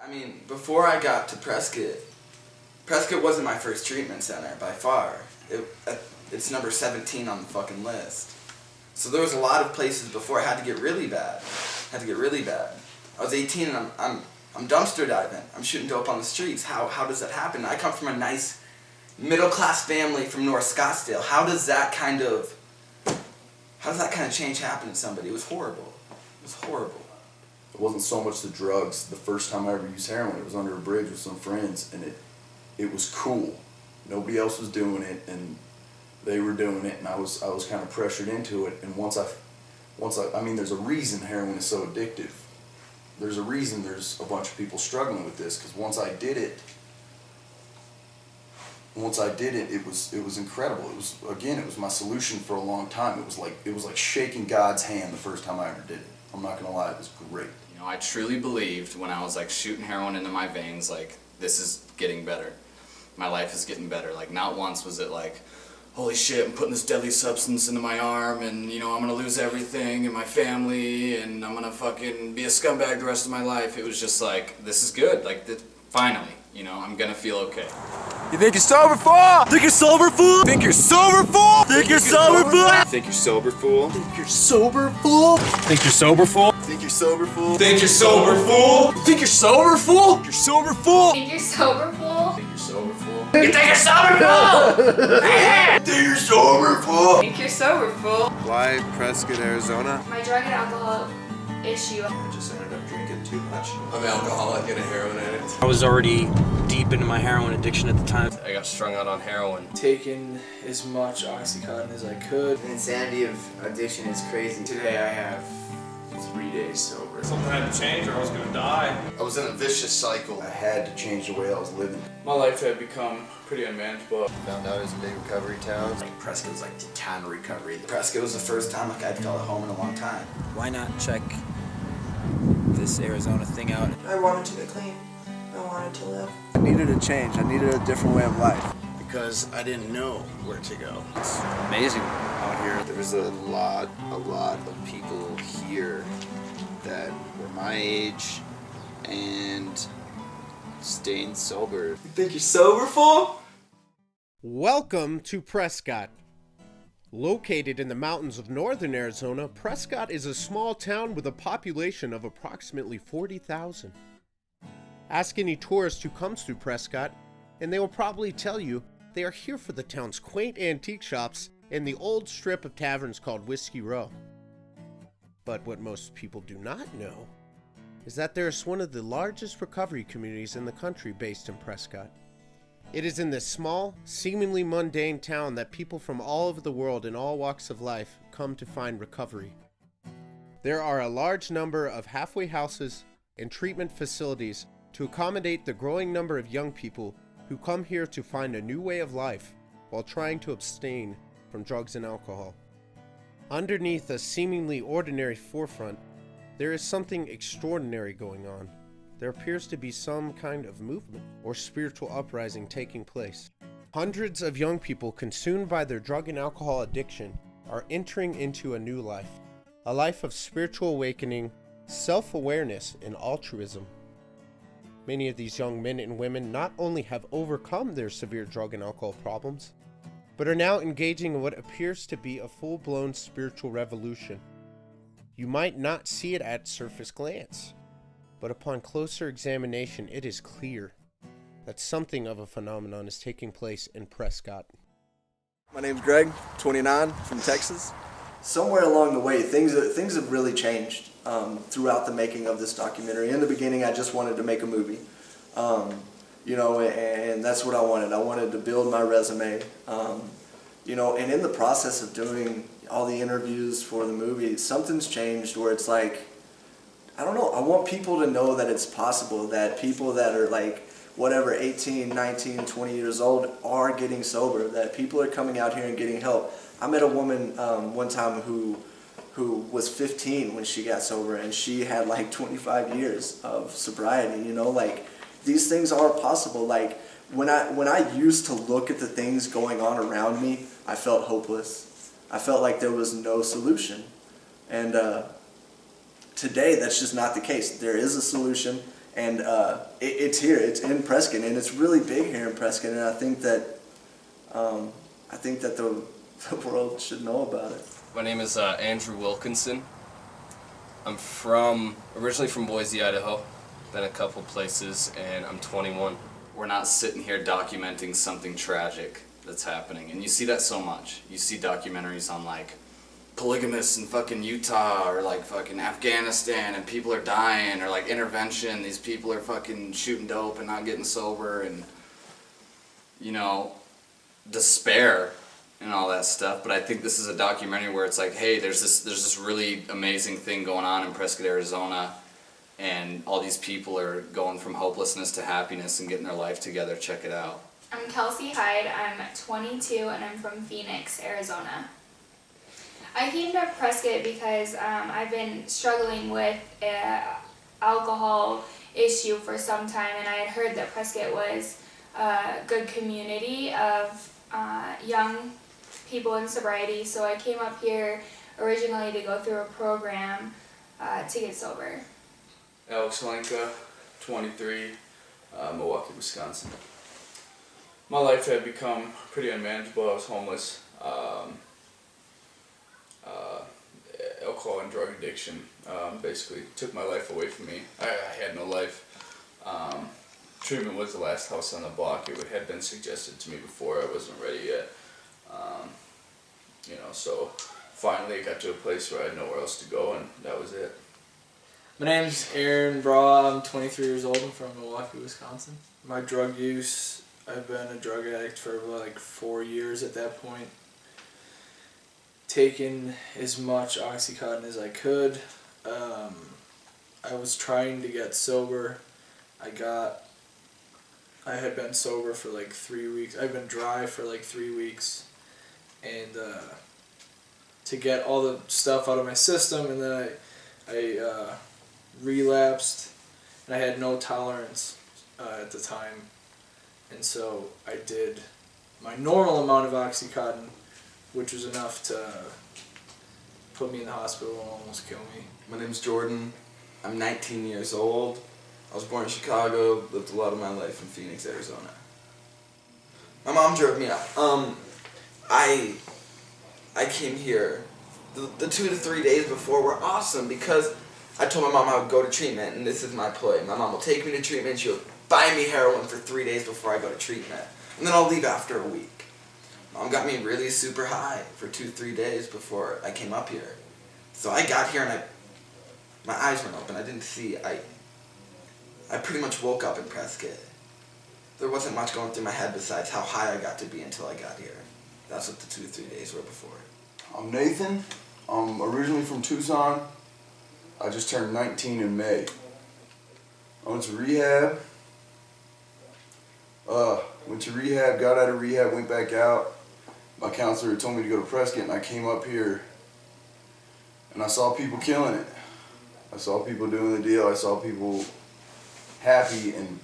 I mean, before I got to Prescott wasn't my first treatment center by far. It's number 17 on the fucking list. So there was a lot of places before. I had to get really bad. I was 18 and I'm dumpster diving. I'm shooting dope on the streets. How does that happen? I come from a nice middle class family from North Scottsdale. How does that kind of change happen in somebody? It was horrible. It wasn't so much the drugs. The first time I ever used heroin, it was under a bridge with some friends, and it was cool. Nobody else was doing it, and they were doing it, and I was kind of pressured into it. And once I mean, there's a reason heroin is so addictive. There's a reason there's a bunch of people struggling with this, because once I did it, it was incredible. It was my solution for a long time. It was like shaking God's hand the first time I ever did it. I'm not gonna lie, it was great. You know, I truly believed when I was like shooting heroin into my veins, like, this is getting better. My life is getting better. Like, not once was it like, holy shit, I'm putting this deadly substance into my arm and, you know, I'm gonna lose everything and my family and I'm gonna fucking be a scumbag the rest of my life. It was just like, this is good. Like, finally, you know, I'm gonna feel okay. You think you're sober, fool? Think you're sober, fool? Think you're sober, fool? Think you're sober, fool? Think you're sober, fool? Think you're sober, fool? Think you're sober, fool? Think you're sober, fool? Think you're sober, fool? Think you're sober, fool? You're sober, fool? Think you're sober, fool? Think you're sober, fool? You think you're sober, fool? Think you're sober, fool? Think you're sober, fool? Why Prescott, Arizona? My drug and alcohol issue. I just ended up drinking too much. I'm an alcoholic and a heroin addict. I was already deep into my heroin addiction at the time. I got strung out on heroin. Taking as much Oxycontin as I could. The insanity of addiction is crazy. Today I have 3 days sober. Something had to change or I was gonna die. I was in a vicious cycle. I had to change the way I was living. My life had become pretty unmanageable. Found out it was a big recovery town. Prescott was like the town of recovery. Prescott was the first time like I'd felt at home in a long time. Why not check this Arizona thing out? I wanted to get clean. I wanted to live. I needed a change. I needed a different way of life. Because I didn't know where to go. It's amazing out here. There was a lot of people here that were my age and staying sober. You think you're sober, fool? Welcome to Prescott. Located in the mountains of northern Arizona, Prescott is a small town with a population of approximately 40,000. Ask any tourist who comes through Prescott, and they will probably tell you they are here for the town's quaint antique shops and the old strip of taverns called Whiskey Row. But what most people do not know is that there is one of the largest recovery communities in the country based in Prescott. It is in this small, seemingly mundane town that people from all over the world in all walks of life come to find recovery. There are a large number of halfway houses and treatment facilities to accommodate the growing number of young people who come here to find a new way of life while trying to abstain from drugs and alcohol. Underneath a seemingly ordinary forefront, there is something extraordinary going on. There appears to be some kind of movement or spiritual uprising taking place. Hundreds of young people consumed by their drug and alcohol addiction are entering into a new life, a life of spiritual awakening, self-awareness, and altruism. Many of these young men and women not only have overcome their severe drug and alcohol problems, but are now engaging in what appears to be a full-blown spiritual revolution. You might not see it at surface glance, but upon closer examination, it is clear that something of a phenomenon is taking place in Prescott. My name's Greg, 29, from Texas. Somewhere along the way, things have really changed throughout the making of this documentary. In the beginning, I just wanted to make a movie, and that's what I wanted. I wanted to build my resume, and in the process of doing all the interviews for the movie, something's changed where it's like, I don't know, I want people to know that it's possible, that people that are like, whatever, 18, 19, 20 years old are getting sober, that people are coming out here and getting help. I met a woman one time who was 15 when she got sober, and she had like 25 years of sobriety, like these things are possible. Like when I used to look at the things going on around me, I felt hopeless. I felt like there was no solution. And today that's just not the case. There is a solution, And it's here. It's in Prescott, and it's really big here in Prescott. And I think that the world should know about it. My name is Andrew Wilkinson. I'm originally from Boise, Idaho. Been a couple places, and I'm 21. We're not sitting here documenting something tragic that's happening. And you see that so much. You see documentaries on like polygamists in fucking Utah or like fucking Afghanistan and people are dying, or like intervention, these people are fucking shooting dope and not getting sober, and you know, despair and all that stuff. But I think this is a documentary where it's like, hey, there's this really amazing thing going on in Prescott, Arizona, and all these people are going from hopelessness to happiness and getting their life together. Check it out. I'm Kelsey Hyde. I'm 22 and I'm from Phoenix, Arizona. I came to Prescott because I've been struggling with an alcohol issue for some time, and I had heard that Prescott was a good community of young people in sobriety, so I came up here originally to go through a program to get sober. Alex Lenka, 23, Milwaukee, Wisconsin. My life had become pretty unmanageable. I was homeless. Alcohol and drug addiction basically took my life away from me. I had no life. Treatment was the last house on the block. It had been suggested to me before. I wasn't ready yet. So finally I got to a place where I had nowhere else to go, and that was it. My name's Aaron Braw. I'm 23 years old. I'm from Milwaukee, Wisconsin. My drug use, I've been a drug addict for like 4 years at that point. Taken as much Oxycontin as I could. I was trying to get sober. I had been sober for like 3 weeks. I've been dry for like 3 weeks. And to get all the stuff out of my system, and then I relapsed, and I had no tolerance at the time. And so I did my normal amount of Oxycontin, which was enough to put me in the hospital and almost kill me. My name's Jordan. I'm 19 years old. I was born in Chicago, lived a lot of my life in Phoenix, Arizona. My mom drove me out. I came here. The 2 to 3 days before were awesome because I told my mom I would go to treatment, and this is my ploy. My mom will take me to treatment, she'll buy me heroin for 3 days before I go to treatment, and then I'll leave after a week. Mom got me really super high for 2-3 days before I came up here. So I got here and my eyes weren't open. I didn't see. I pretty much woke up in Prescott. There wasn't much going through my head besides how high I got to be until I got here. That's what the 2 to 3 days were before. I'm Nathan. I'm originally from Tucson. I just turned 19 in May. I went to rehab. Got out of rehab, went back out. My counselor told me to go to Prescott, and I came up here and I saw people killing it. I saw people doing the deal. I saw people happy, and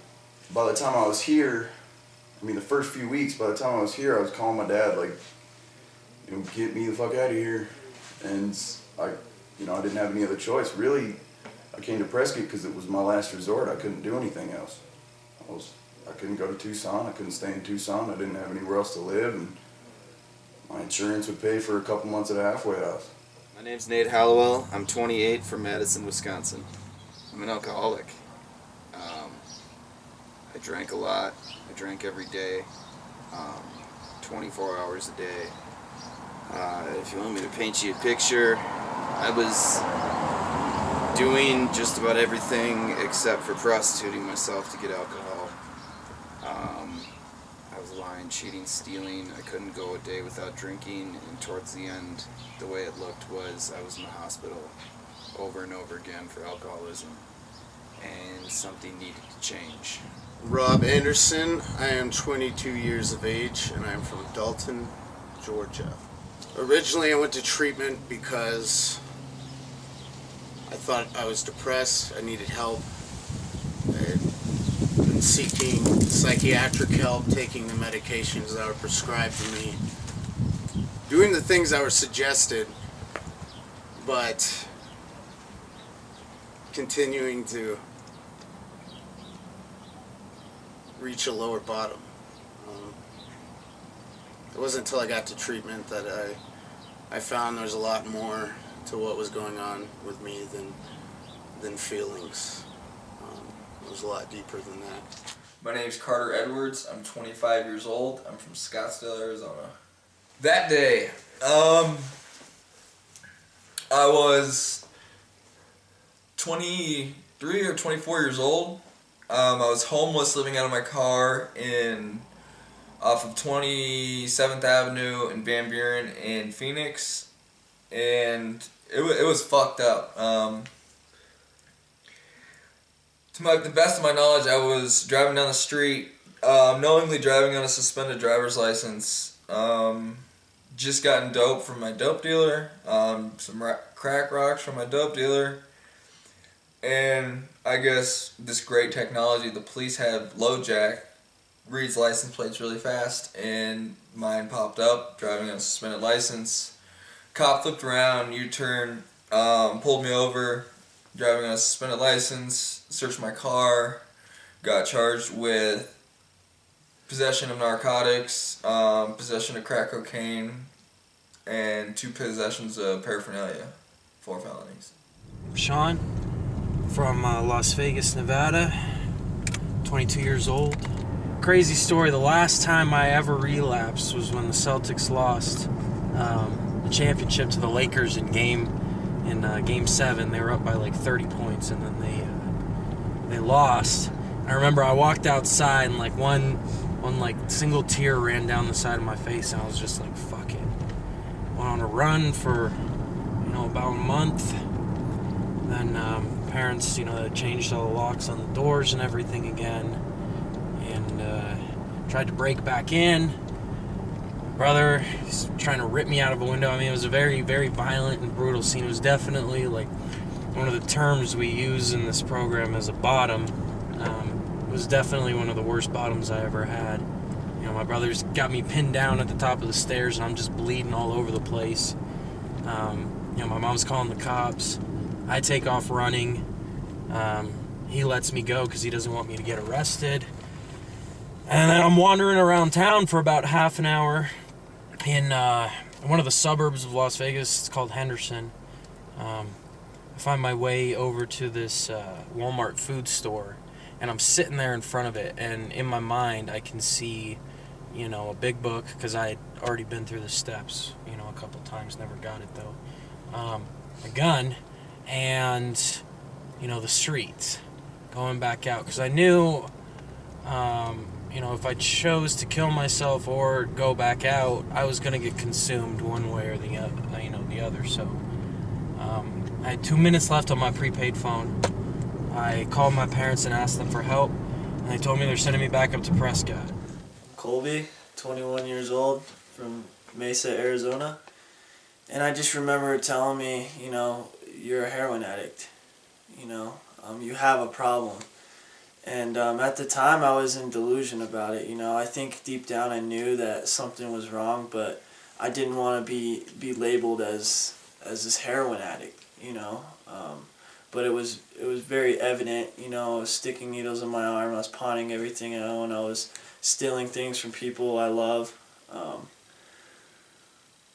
by the time I was here, the first few weeks, by the time I was here, I was calling my dad like, get me the fuck out of here. And I didn't have any other choice. Really, I came to Prescott because it was my last resort. I couldn't do anything else. I couldn't go to Tucson. I couldn't stay in Tucson. I didn't have anywhere else to live, and my insurance would pay for a couple months at a halfway house. My name's Nate Hallowell. I'm 28 from Madison, Wisconsin. I'm an alcoholic. I drank a lot. I drank every day, 24 hours a day. If you want me to paint you a picture, I was doing just about everything except for prostituting myself to get alcohol. I was lying, cheating, stealing. I couldn't go a day without drinking, and towards the end, the way it looked was I was in the hospital over and over again for alcoholism, and something needed to change. Rob Anderson. I am 22 years of age, and I'm from Dalton, Georgia. Originally, I went to treatment because I thought I was depressed, I needed help. I had been seeking psychiatric help, taking the medications that were prescribed to me, doing the things that were suggested, but continuing to reach a lower bottom. It wasn't until I got to treatment that I found there was a lot more to what was going on with me than feelings. It was a lot deeper than that. My name's Carter Edwards. I'm 25 years old. I'm from Scottsdale, Arizona. That day, I was 23 or 24 years old. I was homeless, living out of my car off of 27th Avenue in Van Buren in Phoenix, and it was fucked up. To the best of my knowledge, I was driving down the street, knowingly driving on a suspended driver's license. Just gotten dope from my dope dealer, some crack rocks from my dope dealer, and I guess this great technology, the police have LoJack, reads license plates really fast, and mine popped up, driving on a suspended license. Cop flipped around, U-turn, pulled me over, driving on a suspended license, searched my car, got charged with possession of narcotics, possession of crack cocaine, and 2 possessions of paraphernalia, 4 felonies. Sean from Las Vegas, Nevada, 22 years old. Crazy story, the last time I ever relapsed was when the Celtics lost the championship to the Lakers in game 7. They were up by like 30 points, and then they lost. I remember I walked outside and like one like single tear ran down the side of my face, and I was just like, fuck it. Went on a run for about a month. Then parents changed all the locks on the doors and everything again, and tried to break back in. Brother, he's trying to rip me out of a window. I mean, it was a very, very violent and brutal scene. It was definitely like one of the terms we use in this program as a bottom. It was definitely one of the worst bottoms I ever had. My brother's got me pinned down at the top of the stairs, and I'm just bleeding all over the place. My mom's calling the cops. I take off running. He lets me go because he doesn't want me to get arrested. And then I'm wandering around town for about half an hour in one of the suburbs of Las Vegas. It's called Henderson. I find my way over to this Walmart food store, and I'm sitting there in front of it, and in my mind I can see, a big book, because I had already been through the steps, a couple times, never got it though. A gun, and, the streets, going back out, because I knew, if I chose to kill myself or go back out, I was going to get consumed one way or the other. So I had 2 minutes left on my prepaid phone. I called my parents and asked them for help, and they told me they're sending me back up to Prescott. Kolbie, 21 years old, from Mesa, Arizona. And I just remember telling me, you're a heroin addict. You have a problem. And at the time, I was in delusion about it. I think deep down I knew that something was wrong, but I didn't want to be labeled as this heroin addict. But it was very evident. I was sticking needles in my arm. I was pawning everything I own. I was stealing things from people I love.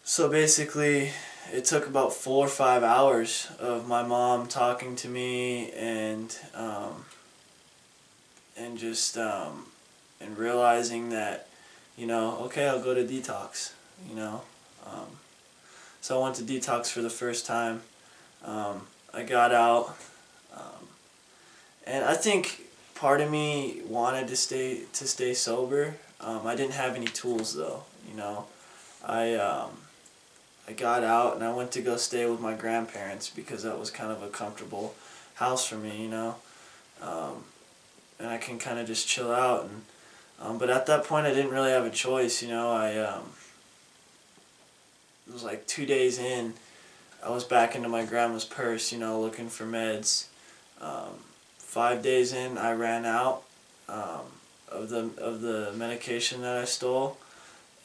So basically, it took about 4 or 5 hours of my mom talking to me and realizing that, okay, I'll go to detox, So I went to detox for the first time. I got out, and I think part of me wanted to stay sober. I didn't have any tools though, I got out and I went to go stay with my grandparents because that was kind of a comfortable house for me, and I can kind of just chill out. And but at that point, I didn't really have a choice, it was like 2 days in, I was back into my grandma's purse, looking for meds. 5 days in, I ran out of the medication that I stole,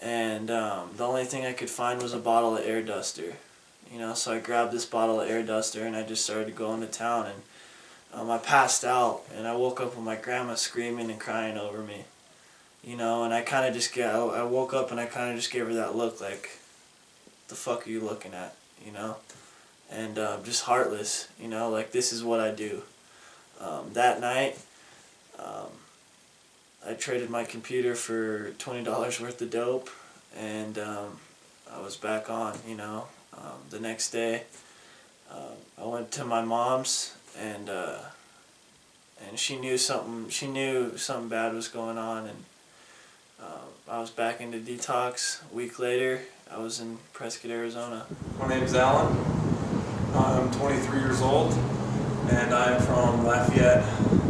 and the only thing I could find was a bottle of air duster. So I grabbed this bottle of air duster and I just started going to town, and I passed out, and I woke up with my grandma screaming and crying over me. you know, and I kind of just I woke up and I kind of just gave her that look like, the fuck are you looking at, you know? And just heartless, you know, like this is what I do. That night, I traded my computer for $20 worth of dope, and I was back on, you know. The next day, I went to my mom's, and she knew something bad was going on, and I was back into detox. A week later, I was in Prescott, Arizona. My name's Alan. I'm 23 years old, and I'm from Lafayette,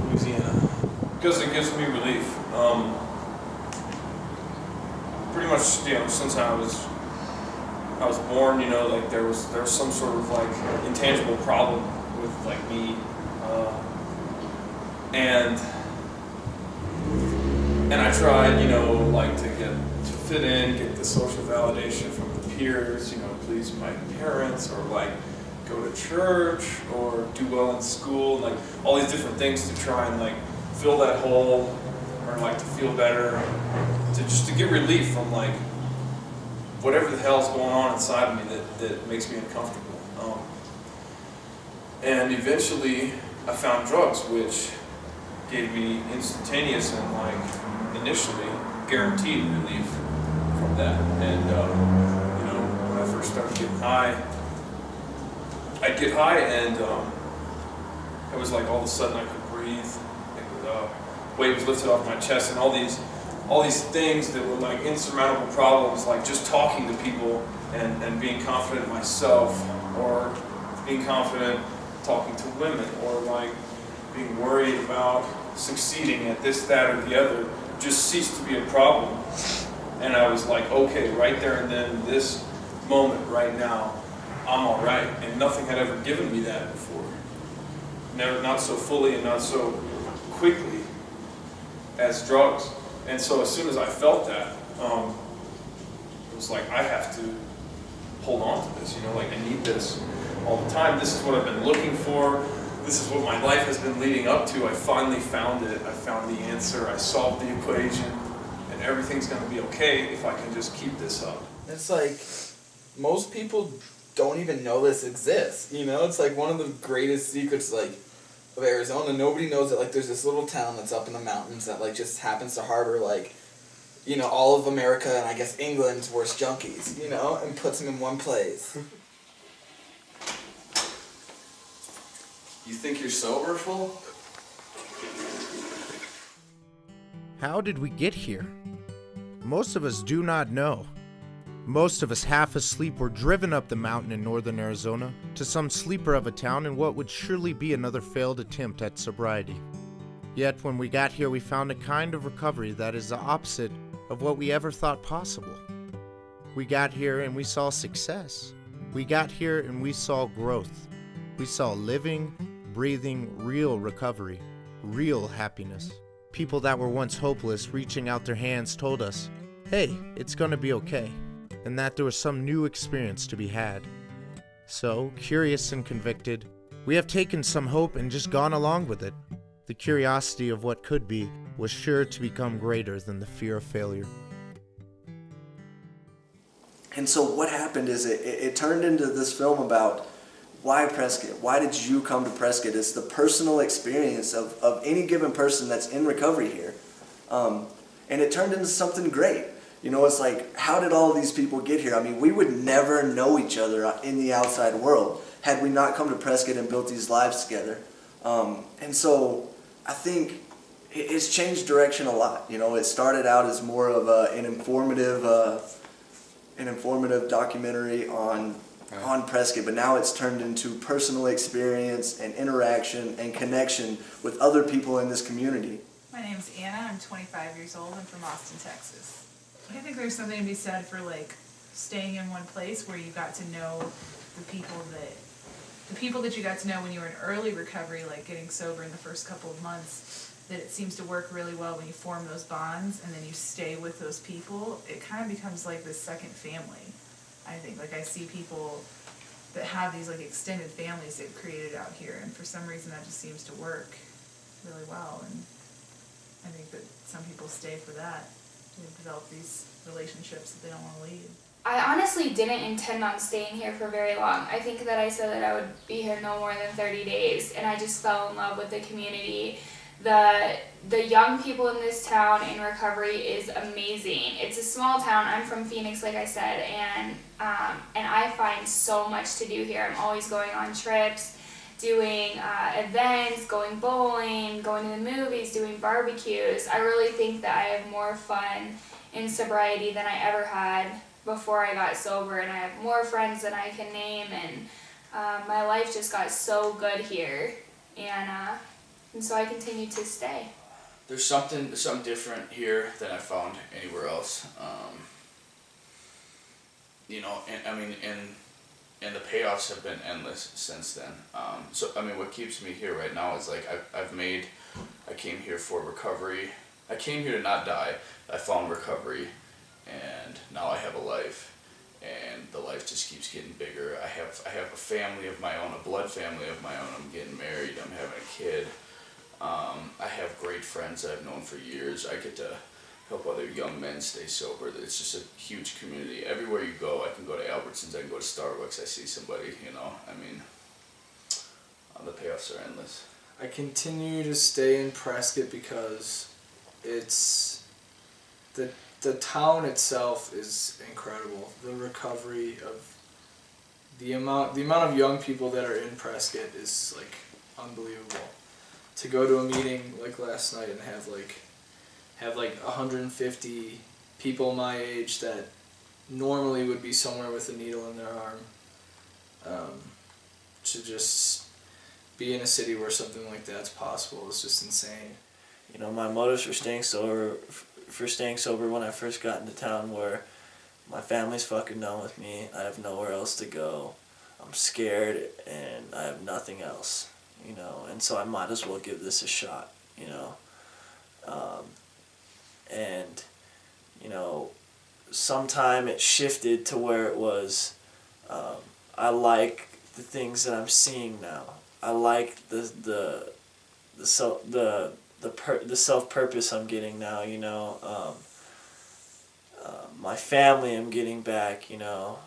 Louisiana. Because it gives me relief. Pretty much, you know, since I was born, you know, like there was some sort of like intangible problem with like me, and I tried, you know, like to fit in, get the social validation from the peers, you know, please my parents, or like go to church, or do well in school, like all these different things to try and like fill that hole, or like to feel better, to get relief from like whatever the hell's going on inside of me that makes me uncomfortable. And eventually I found drugs, which gave me instantaneous and like initially guaranteed relief from that. And you know, when I first started getting high, I'd get high and it was like all of a sudden I could breathe, weight was lifted off my chest, and all these things that were like insurmountable problems, like just talking to people and being confident in myself, or being confident talking to women, or like being worried about succeeding at this, that, or the other, just ceased to be a problem. And I was like, okay, right there and then, this moment right now, I'm all right. And nothing had ever given me that before. Never, not so fully and not so quickly as drugs. And so as soon as I felt that, it was like, I have to hold on to this, you know, like I need this all the time. This is what I've been looking for. This is what my life has been leading up to. I finally found it. I found the answer. I solved the equation, and everything's gonna be okay if I can just keep this up. It's like, most people don't even know this exists, you know? It's like one of the greatest secrets, like, of Arizona. Nobody knows that, like, there's this little town that's up in the mountains that, like, just happens to harbor, like, you know, all of America and I guess England's worst junkies, you know, and puts them in one place. You think you're sober, fool? How did we get here? Most of us do not know. Most of us half asleep were driven up the mountain in northern Arizona to some sleeper of a town in what would surely be another failed attempt at sobriety. Yet when we got here, we found a kind of recovery that is the opposite of what we ever thought possible. We got here and we saw success. We got here and we saw growth. We saw living, breathing, real recovery, real happiness. People that were once hopeless reaching out their hands told us, hey, it's gonna be okay, and that there was some new experience to be had. So, curious and convicted, we have taken some hope and just gone along with it. The curiosity of what could be was sure to become greater than the fear of failure. And so what happened is it turned into this film about why Prescott? Why did you come to Prescott? It's the personal experience of any given person that's in recovery here. And it turned into something great. You know, it's like, how did all of these people get here? I mean, we would never know each other in the outside world had we not come to Prescott and built these lives together. And so I think it's changed direction a lot. You know, it started out as more of an informative documentary on Prescott, but now it's turned into personal experience and interaction and connection with other people in this community. My name's Anna. I'm 25 years old. I'm from Austin, Texas. I think there's something to be said for like staying in one place where you got to know the people that you got to know when you were in early recovery, like getting sober in the first couple of months, that it seems to work really well when you form those bonds and then you stay with those people. It kind of becomes like this second family. I think, like, I see people that have these like extended families they've created out here, and for some reason that just seems to work really well, and I think that some people stay for that. develop these relationships that they don't want to leave. I honestly didn't intend on staying here for very long. I think that I said that I would be here no more than 30 days, and I just fell in love with the community. The young people in this town in recovery is amazing. It's a small town. I'm from Phoenix, like I said, and I find so much to do here. I'm always going on trips, doing events, going bowling, going to the movies, doing barbecues. I really think that I have more fun in sobriety than I ever had before I got sober, and I have more friends than I can name, and my life just got so good here, and so I continue to stay. There's something different here than I found anywhere else. You know, and I mean, and the payoffs have been endless since then. So I mean, what keeps me here right now is like I came here for recovery. I came here to not die. I found recovery, and now I have a life, and the life just keeps getting bigger. I have a family of my own, a blood family of my own. I'm getting married. I'm having a kid. I have great friends I've known for years. I get to help other young men stay sober. It's just a huge community. Everywhere you go, I can go to Albertsons, I can go to Starbucks, I see somebody, you know. I mean, the payoffs are endless. I continue to stay in Prescott because it's the town itself is incredible. The recovery of the amount of young people that are in Prescott is like unbelievable. To go to a meeting like last night and have like 150 people my age that normally would be somewhere with a needle in their arm, to just be in a city where something like that's possible is just insane. You know, my motives for staying sober when I first got into town were my family's fucking done with me. I have nowhere else to go. I'm scared and I have nothing else, you know, and so I might as well give this a shot, you know. And, you know, sometime it shifted to where it was, I like the things that I'm seeing now. I like the self-purpose I'm getting now, you know. My family I'm getting back, you know.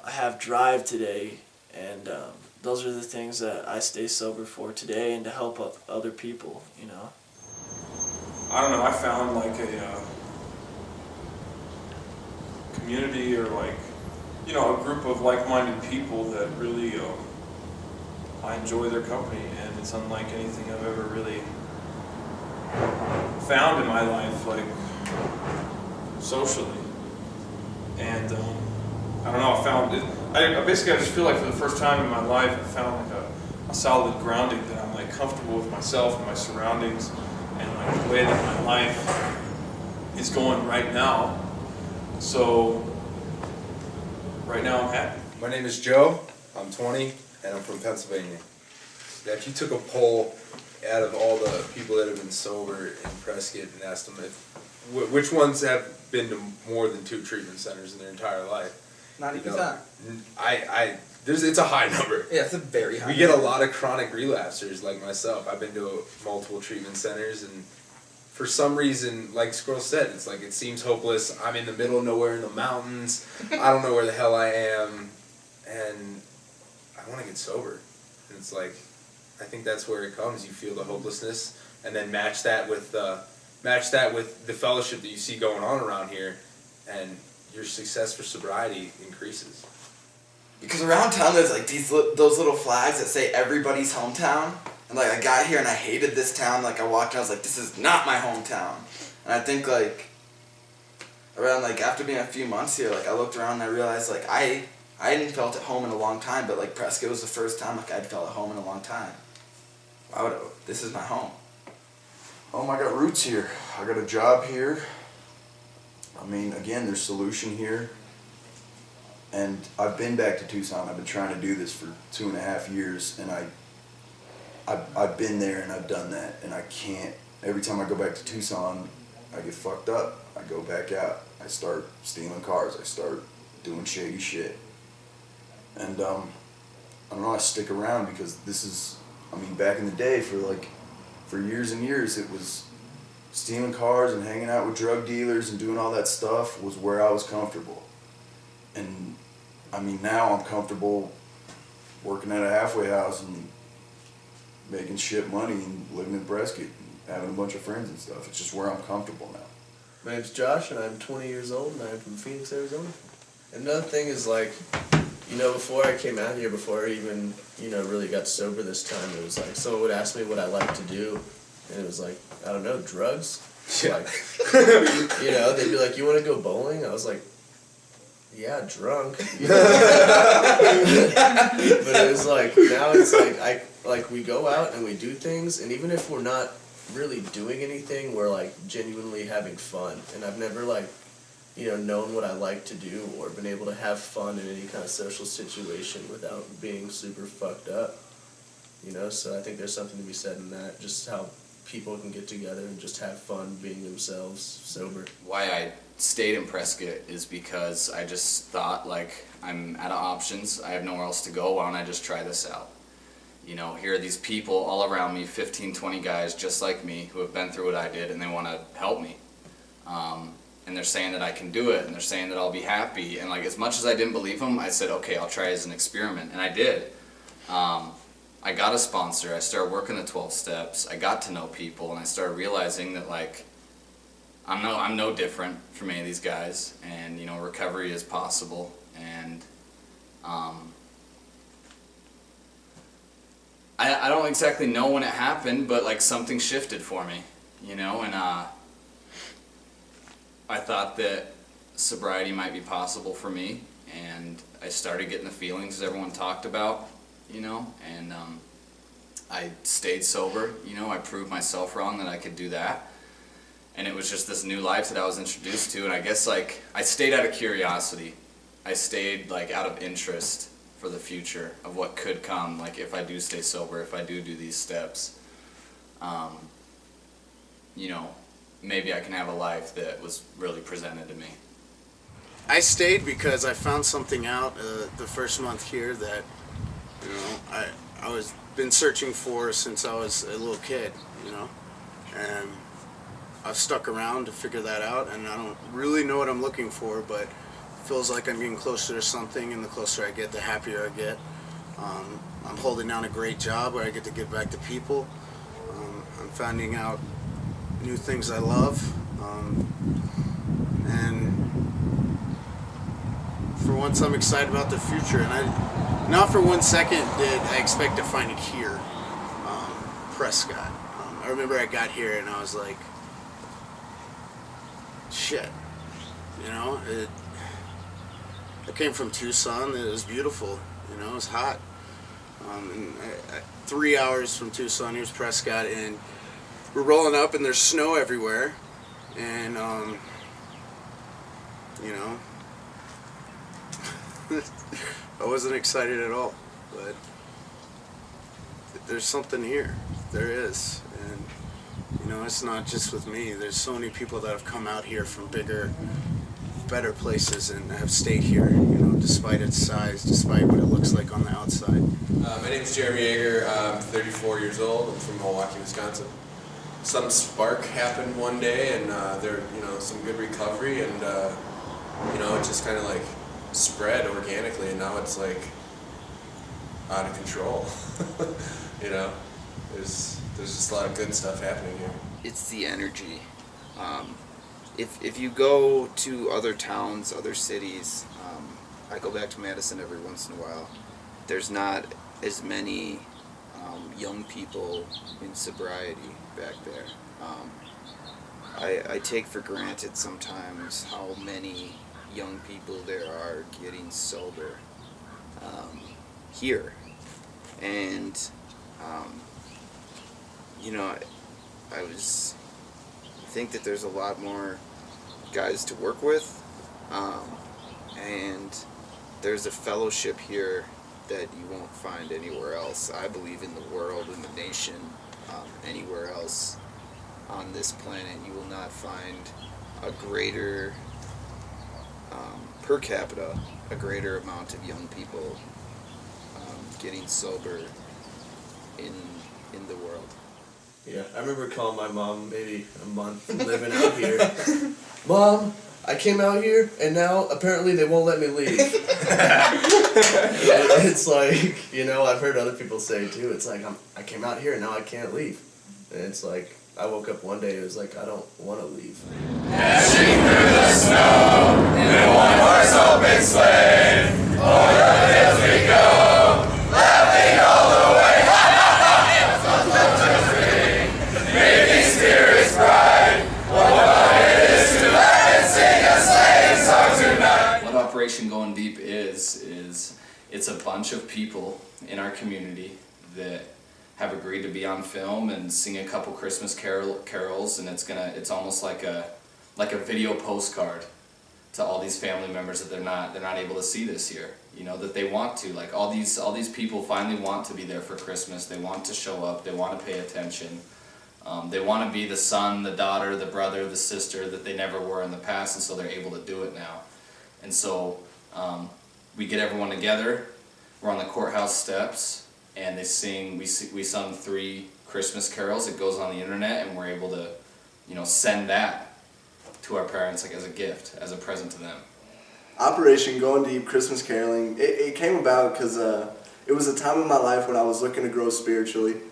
I have drive today, and those are the things that I stay sober for today and to help other people, you know. I don't know, I found like a community or like, you know, a group of like-minded people that really, I enjoy their company, and it's unlike anything I've ever really found in my life, like socially. And I don't know, I found it, I basically just feel like for the first time in my life I found like a solid grounding that I'm like comfortable with myself and my surroundings and like the way that my life is going right now. So right now I'm happy. My name is Joe, I'm 20, and I'm from Pennsylvania. If you took a poll out of all the people that have been sober in Prescott and asked them which ones have been to more than 2 treatment centers in their entire life, 90%. It's a high number. Yeah, it's a very high We get a number. lot of chronic relapsers like myself. I've been to multiple treatment centers, and for some reason, like Squirrel said, it's like it seems hopeless. I'm in the middle of nowhere in the mountains. I don't know where the hell I am, and I want to get sober. And it's like, I think that's where it comes. You feel the hopelessness, and then match that with the fellowship that you see going on around here, and your success for sobriety increases. Because around town there's like those little flags that say everybody's hometown. And like I got here and I hated this town. Like I walked in, I was like, this is not my hometown. And I think like around like after being a few months here, like I looked around and I realized like I hadn't felt at home in a long time, but like Prescott was the first time like I'd felt at home in a long time. This is my home. I got roots here. I got a job here. I mean, again, there's solution here. And I've been back to Tucson. I've been trying to do this for 2.5 years, and I've been there and I've done that, and I can't. Every time I go back to Tucson, I get fucked up. I go back out. I start stealing cars. I start doing shady shit. And I don't know. I stick around because this is. I mean, back in the day, for years and years, it was stealing cars and hanging out with drug dealers and doing all that stuff was where I was comfortable. And I mean, now I'm comfortable working at a halfway house and making shit money and living in Prescott and having a bunch of friends and stuff. It's just where I'm comfortable now. My name's Josh, and I'm 20 years old, and I'm from Phoenix, Arizona. Another thing is, like, you know, before I came out here, before I even, you know, really got sober this time, it was like, someone would ask me what I like to do, and it was like, I don't know, drugs? Yeah. Like, you know, they'd be like, you want to go bowling? I was like, yeah, drunk. You know? But it was like, now it's like, we go out and we do things, and even if we're not really doing anything, we're like genuinely having fun. And I've never like, you know, known what I like to do or been able to have fun in any kind of social situation without being super fucked up. You know, so I think there's something to be said in that, just how people can get together and just have fun being themselves sober. Why I stayed in Prescott is because I just thought, like, I'm out of options, I have nowhere else to go, why don't I just try this out? You know, here are these people all around me, 15, 20 guys just like me who have been through what I did, and they want to help me. And they're saying that I can do it, and they're saying that I'll be happy. And like, as much as I didn't believe them, I said, okay, I'll try as an experiment, and I did. I got a sponsor, I started working the 12 steps, I got to know people, and I started realizing that, like, I'm no different from any of these guys, and, you know, recovery is possible. And I don't exactly know when it happened, but like something shifted for me, you know, and I thought that sobriety might be possible for me, and I started getting the feelings that everyone talked about, you know, and I stayed sober, you know, I proved myself wrong that I could do that, and it was just this new life that I was introduced to, and I guess like I stayed out of curiosity, I stayed like out of interest for the future of what could come, like if I do stay sober, if I do these steps, you know, maybe I can have a life that was really presented to me. I stayed because I found something out the first month here that, you know, I was been searching for since I was a little kid, you know, and I've stuck around to figure that out, and I don't really know what I'm looking for, but feels like I'm getting closer to something, and the closer I get, the happier I get. I'm holding down a great job where I get to give back to people. I'm finding out new things I love, and for once I'm excited about the future. And not for 1 second did I expect to find it here, Prescott. I remember I got here and I was like, shit, you know, I came from Tucson. It was beautiful, you know, it was hot. And 3 hours from Tucson, here's Prescott, and we're rolling up and there's snow everywhere, and you know, I wasn't excited at all, but there's something here. There is, and you know, it's not just with me. There's so many people that have come out here from bigger, better places and have stayed here, you know, despite its size, despite what it looks like on the outside. My name's Jeremy Yeager. I'm 34 years old. I'm from Milwaukee, Wisconsin. Some spark happened one day, and there, you know, some good recovery, and you know, it just kind of like spread organically, and now it's like out of control. You know, there's just a lot of good stuff happening here. It's the energy. If you go to other towns, other cities, I go back to Madison every once in a while, there's not as many young people in sobriety back there. I take for granted sometimes how many young people there are getting sober here. And, you know, I think that there's a lot more guys to work with, and there's a fellowship here that you won't find anywhere else. I believe in the world, in the nation, anywhere else on this planet. You will not find a greater, per capita, a greater amount of young people getting sober in the world. Yeah, I remember calling my mom maybe a month living out here. Mom, I came out here and now apparently they won't let me leave. It's like, you know, I've heard other people say too, it's like I came out here and now I can't leave. And it's like, I woke up one day, it was like, I don't want to leave. Dashing through the snow in a one-horse open sleigh, o'er the fields we go, laughing all the way. Making spirits bright, what fun it is to laugh and sing a sleighing song tonight. What Operation Going Deep is it's a bunch of people in our community that have agreed to be on film and sing a couple Christmas carols, and it's almost like a video postcard to all these family members that they're not able to see this year. You know, that they want to. Like all these people finally want to be there for Christmas. They want to show up. They want to pay attention. They want to be the son, the daughter, the brother, the sister that they never were in the past, and so they're able to do it now. And so we get everyone together. We're on the courthouse steps, and they sing. We sung 3 Christmas carols. It goes on the internet, and we're able to, you know, send that to our parents like as a gift, as a present to them. Operation Going Deep Christmas Caroling, it came about because it was a time in my life when I was looking to grow spiritually.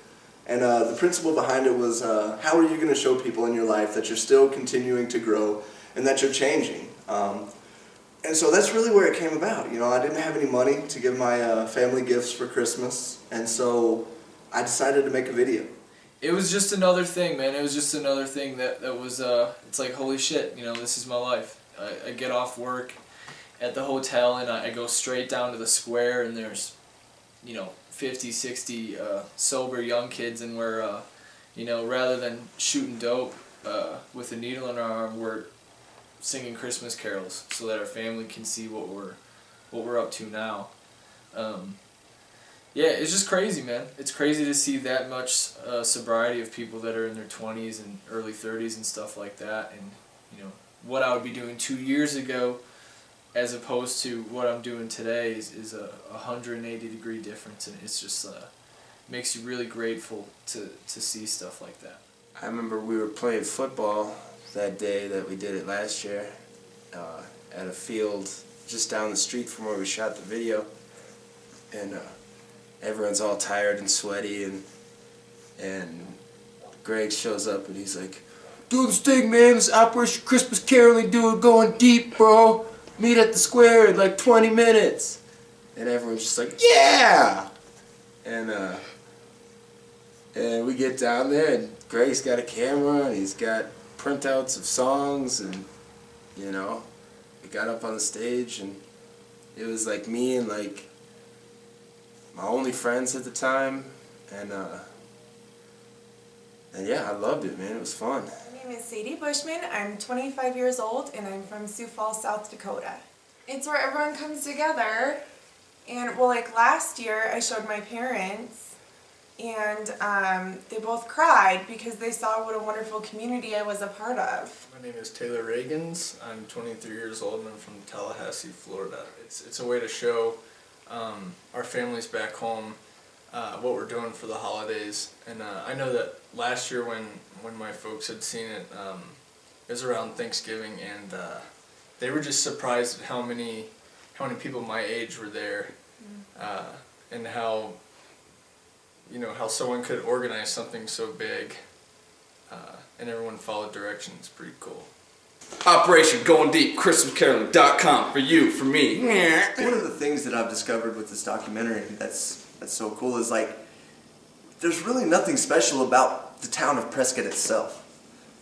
And the principle behind it was, how are you going to show people in your life that you're still continuing to grow and that you're changing? And so that's really where it came about. You know, I didn't have any money to give my family gifts for Christmas, and so I decided to make a video. It was just another thing, man. It was just another thing that was, it's like, holy shit, you know, this is my life. I get off work at the hotel and I go straight down to the square, and there's, you know, 50, 60 sober young kids, and we're, you know, rather than shooting dope with a needle in our arm, we're singing Christmas carols so that our family can see what we're up to now. Yeah, it's just crazy, man. It's crazy to see that much sobriety of people that are in their 20s and early 30s and stuff like that, and, you know, what I would be doing 2 years ago as opposed to what I'm doing today is a 180-degree difference, and it's just makes you really grateful to see stuff like that. I remember we were playing football that day that we did it last year at a field just down the street from where we shot the video, and everyone's all tired and sweaty, and Greg shows up and he's like, "Do this thing, man, this Operation Christmas Caroling, going deep, bro. Meet at the square in like 20 minutes. And everyone's just like, yeah! And we get down there, and Greg's got a camera, and he's got printouts of songs, and, you know, we got up on the stage, and it was like me and like my only friends at the time, and yeah, I loved it, man. It was fun. My name is Sadie Bushman. I'm 25 years old, and I'm from Sioux Falls, South Dakota. It's where everyone comes together, and well, like last year, I showed my parents, and they both cried because they saw what a wonderful community I was a part of. My name is Taylor Reagans. I'm 23 years old, and I'm from Tallahassee, Florida. It's a way to show our families back home what we're doing for the holidays, and I know that last year when my folks had seen it, it was around Thanksgiving, and they were just surprised at how many people my age were there, and how, you know, how someone could organize something so big, and everyone followed directions. Pretty cool. Operation Going Deep, ChristmasCaroling.com for you, for me. One of the things that I've discovered with this documentary that's so cool is like, there's really nothing special about the town of Prescott itself.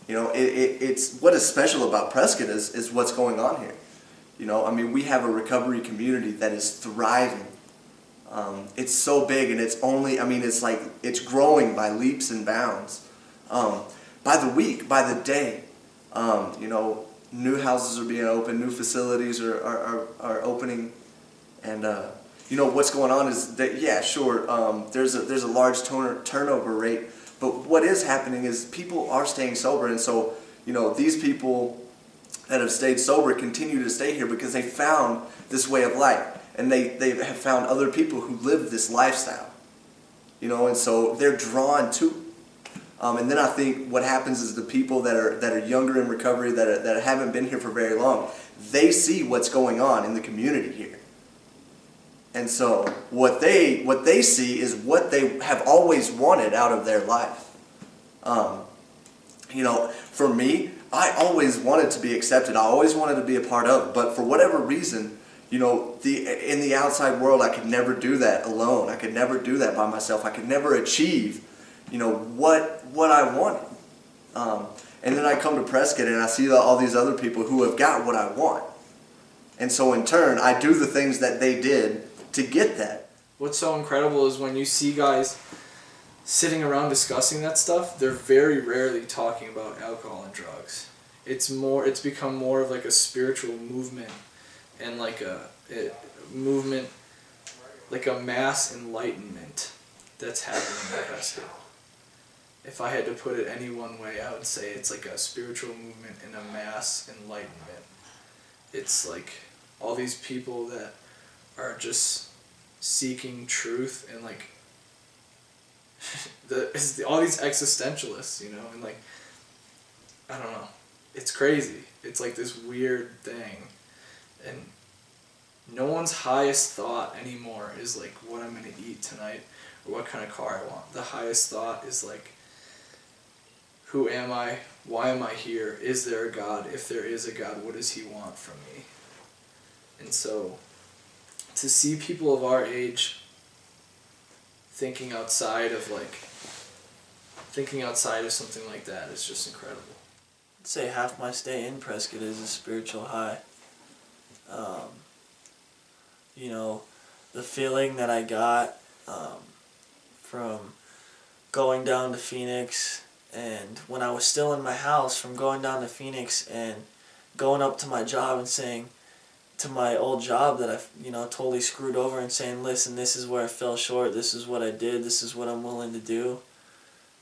You know, it's what is special about Prescott is what's going on here. You know, I mean, we have a recovery community that is thriving. It's so big, and it's only, I mean, it's like, it's growing by leaps and bounds. By the week, by the day, you know, new houses are being opened, new facilities are opening, and you know, what's going on is that, yeah, sure, there's a large turnover rate, but what is happening is people are staying sober, and so, you know, these people that have stayed sober continue to stay here because they found this way of life, and they have found other people who live this lifestyle, you know, and so they're drawn to And then I think what happens is the people that are younger in recovery, that haven't been here for very long, they see what's going on in the community here. And so what they see is what they have always wanted out of their life. For me, I always wanted to be accepted. I always wanted to be a part of. But for whatever reason, in the outside world, I could never do that alone. I could never do that by myself. I could never achieve, what I wanted. And then I come to Prescott and I see all these other people who have got what I want. And so in turn, I do the things that they did to get that. What's so incredible is when you see guys sitting around discussing that stuff, they're very rarely talking about alcohol and drugs. It's become more of like a spiritual movement and like a movement, like a mass enlightenment that's happening in Prescott. If I had to put it any one way, I would say it's like a spiritual movement and a mass enlightenment. It's like all these people that are just seeking truth and like all these existentialists, and like, I don't know, it's crazy. It's like this weird thing, and no one's highest thought anymore is like what I'm gonna eat tonight or what kind of car I want. The highest thought is like, who am I? Why am I here? Is there a God? If there is a God, what does he want from me? And so to see people of our age thinking outside of something like that is just incredible. I'd say half my stay in Prescott is a spiritual high. The feeling that I got from going down to Phoenix, and when I was still in my house, from going down to Phoenix and going up to my job and saying to my old job that I totally screwed over, and saying, listen, this is where I fell short, this is what I did, this is what I'm willing to do.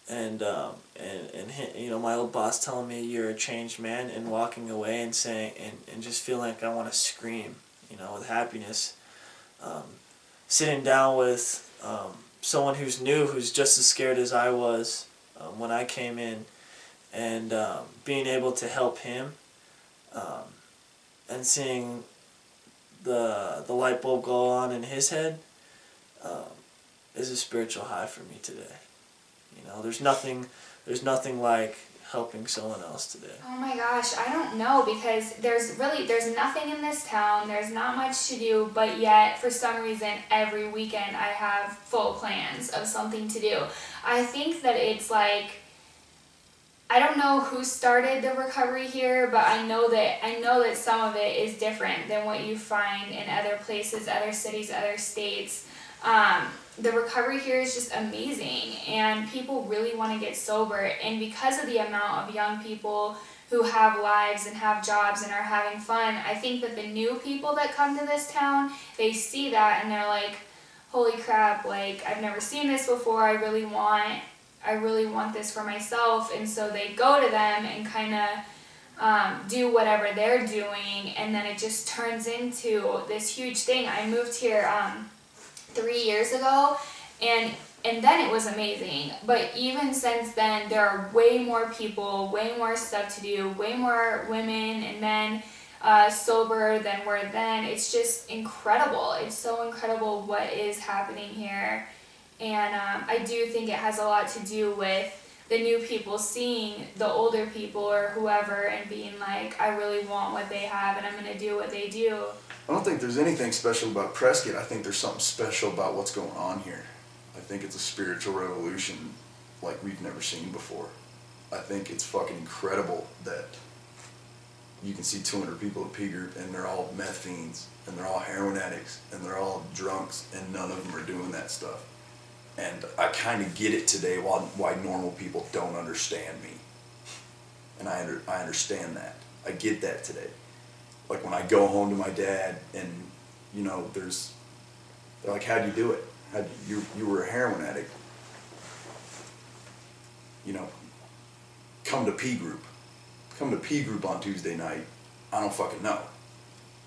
And my old boss telling me you're a changed man, and walking away and saying, and just feeling like I want to scream, with happiness. Sitting down with someone who's new, who's just as scared as I was when I came in, and being able to help him, and seeing the light bulb go on in his head is a spiritual high for me today. There's nothing like helping someone else today. Oh my gosh, I don't know, because there's nothing in this town, there's not much to do, but yet for some reason every weekend I have full plans of something to do. I think that it's like, I don't know who started the recovery here, but I know that some of it is different than what you find in other places, other cities, other states. The recovery here is just amazing, and people really want to get sober, and because of the amount of young people who have lives and have jobs and are having fun, I think that the new people that come to this town, they see that and they're like, holy crap, like, I've never seen this before, I really want this for myself, and so they go to them and kind of do whatever they're doing, and then it just turns into this huge thing. I moved here 3 years ago, and then it was amazing, but even since then there are way more people, way more stuff to do, way more women and men sober than were then. It's just incredible. It's so incredible what is happening here, and I do think it has a lot to do with the new people seeing the older people or whoever and being like, I really want what they have and I'm going to do what they do. I don't think there's anything special about Prescott. I think there's something special about what's going on here. I think it's a spiritual revolution like we've never seen before. I think it's fucking incredible that you can see 200 people at P Group and they're all meth fiends and they're all heroin addicts and they're all drunks and none of them are doing that stuff. And I kind of get it today why normal people don't understand me. And I understand that. I get that today. Like when I go home to my dad and, they're like, how'd you do it? You were a heroin addict. Come to P Group. Come to P Group on Tuesday night. I don't fucking know.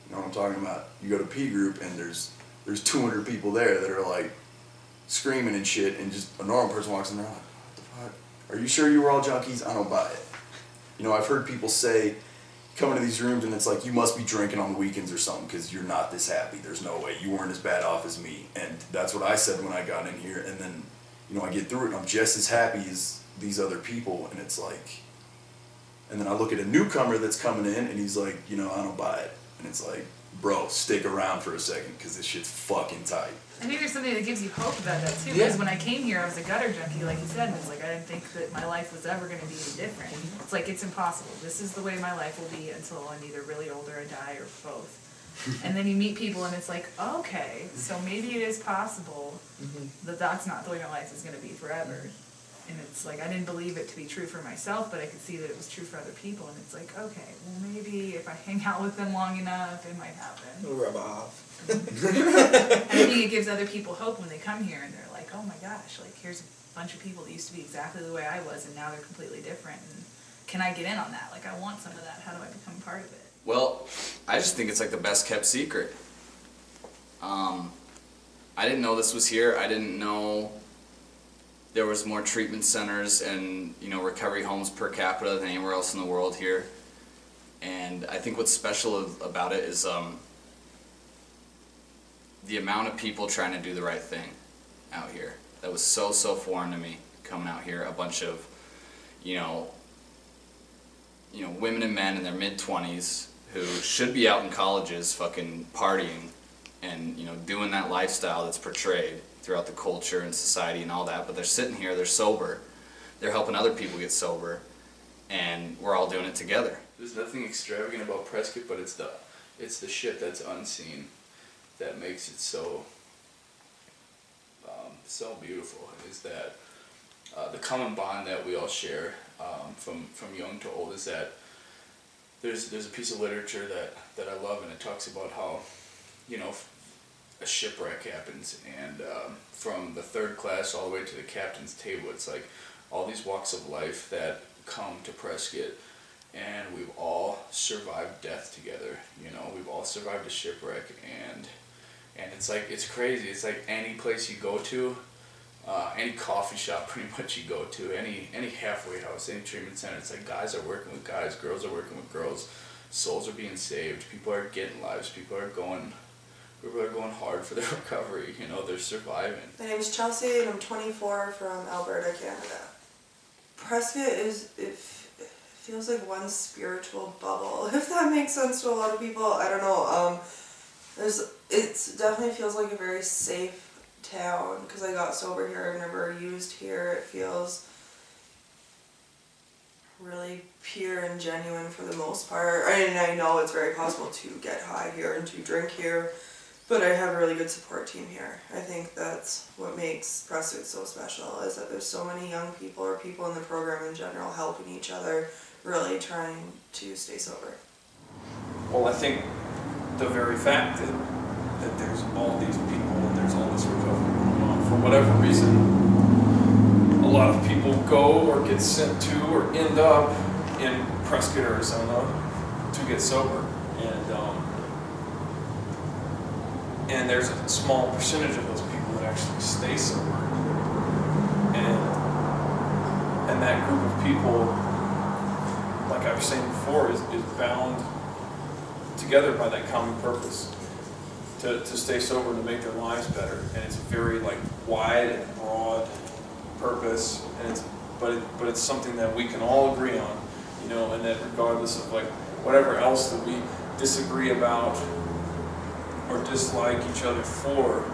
You know what I'm talking about? You go to P Group and there's 200 people there that are like screaming and shit, and just a normal person walks in there like, what the fuck? Are you sure you were all junkies? I don't buy it. You know, I've heard people say, come into these rooms and it's like, you must be drinking on the weekends or something because you're not this happy. There's no way. You weren't as bad off as me. And that's what I said when I got in here. And then, you know, I get through it and I'm just as happy as these other people. And it's like, and then I look at a newcomer that's coming in and he's like, you know, I don't buy it. And it's like, bro, stick around for a second because this shit's fucking tight. I think there's something that gives you hope about that too, Yeah. because when I came here, I was a gutter junkie, like you said, and it's like I didn't think that my life was ever going to be any different. It's like, it's impossible. This is the way my life will be until I'm either really old or I die or both. And then you meet people and it's like, okay, so maybe it is possible that that's not the way my life is going to be forever. And it's like, I didn't believe it to be true for myself, but I could see that it was true for other people. And it's like, okay, well maybe if I hang out with them long enough, it might happen. It'll rub off. And I think it gives other people hope when they come here and they're like, oh my gosh, like here's a bunch of people that used to be exactly the way I was and now they're completely different. And can I get in on that? Like I want some of that. How do I become part of it? Well, I just think it's like the best kept secret. I didn't know this was here. I didn't know there was more treatment centers and, you know, recovery homes per capita than anywhere else in the world here. And I think what's special about it is the amount of people trying to do the right thing out here. That was so foreign to me coming out here. A bunch of, you know, women and men in their mid-20s who should be out in colleges fucking partying and, you know, doing that lifestyle that's portrayed throughout the culture and society and all that, but they're sitting here, they're sober, they're helping other people get sober, and we're all doing it together. There's nothing extravagant about Prescott, but it's the shit that's unseen that makes it so beautiful. Is that the common bond that we all share from young to old is that there's a piece of literature that I love, and it talks about how, you know, a shipwreck happens, and from the third class all the way to the captain's table, it's like all these walks of life that come to Prescott, and we've all survived death together. You know, we've all survived a shipwreck, and it's like, it's crazy. It's like any place you go to, any coffee shop pretty much you go to, any halfway house, any treatment center, it's like guys are working with guys, girls are working with girls, souls are being saved, people are getting lives, people are going hard for their recovery, you know, they're surviving. My name is Chelsey and I'm 24 from Alberta, Canada. Prescott it feels like one spiritual bubble, if that makes sense to a lot of people. I don't know. It definitely feels like a very safe town because I got sober here, I've never used here. It feels really pure and genuine for the most part. And I know it's very possible to get high here and to drink here, but I have a really good support team here. I think that's what makes Prescott so special, is that there's so many young people or people in the program in general helping each other, really trying to stay sober. Well, I think the very fact that there's all these people and there's all this recovery going on, for whatever reason, a lot of people go or get sent to or end up in Prescott, Arizona to get sober. And there's a small percentage of those people that actually stay sober. And that group of people, like I was saying before, is bound together by that common purpose to stay sober and to make their lives better. And it's a very like wide and broad purpose, and but it's something that we can all agree on, you know, and that regardless of like whatever else that we disagree about or dislike each other for,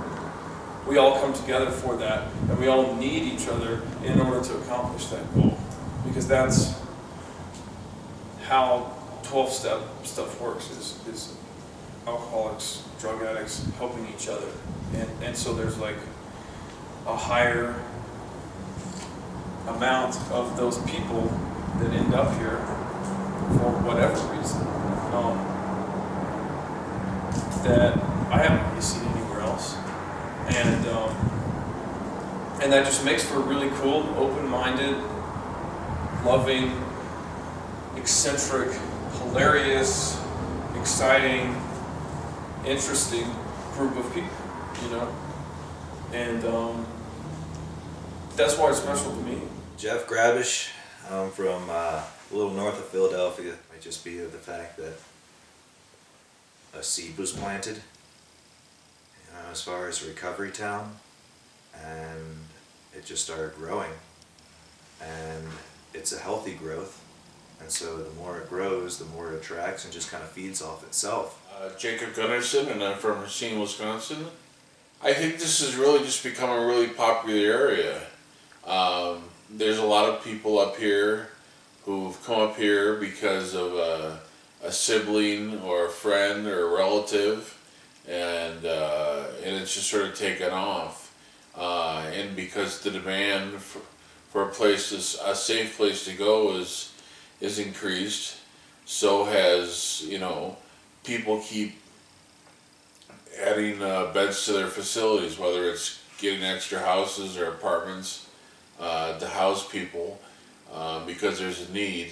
we all come together for that, and we all need each other in order to accomplish that goal, because that's how 12-step stuff works, is alcoholics, drug addicts helping each other, and so there's like a higher amount of those people that end up here for whatever reason that I haven't really seen anywhere else, and that just makes for a really cool, open-minded, loving, eccentric, hilarious, exciting, interesting group of people, you know, and that's why it's special to me. Jeff Grabish. I'm from a little north of Philadelphia. Might just be the fact that a seed was planted as far as a recovery town, and it just started growing, and it's a healthy growth, and so the more it grows, the more it attracts and just kind of feeds off itself. Jacob Gunnarsson, and I'm from Racine, Wisconsin. I think this has really just become a really popular area. There's a lot of people up here who've come up here because of a sibling or a friend or a relative, and it's just sort of taken off. And because the demand for a safe place to go is increased, so has, people keep adding beds to their facilities, whether it's getting extra houses or apartments to house people because there's a need.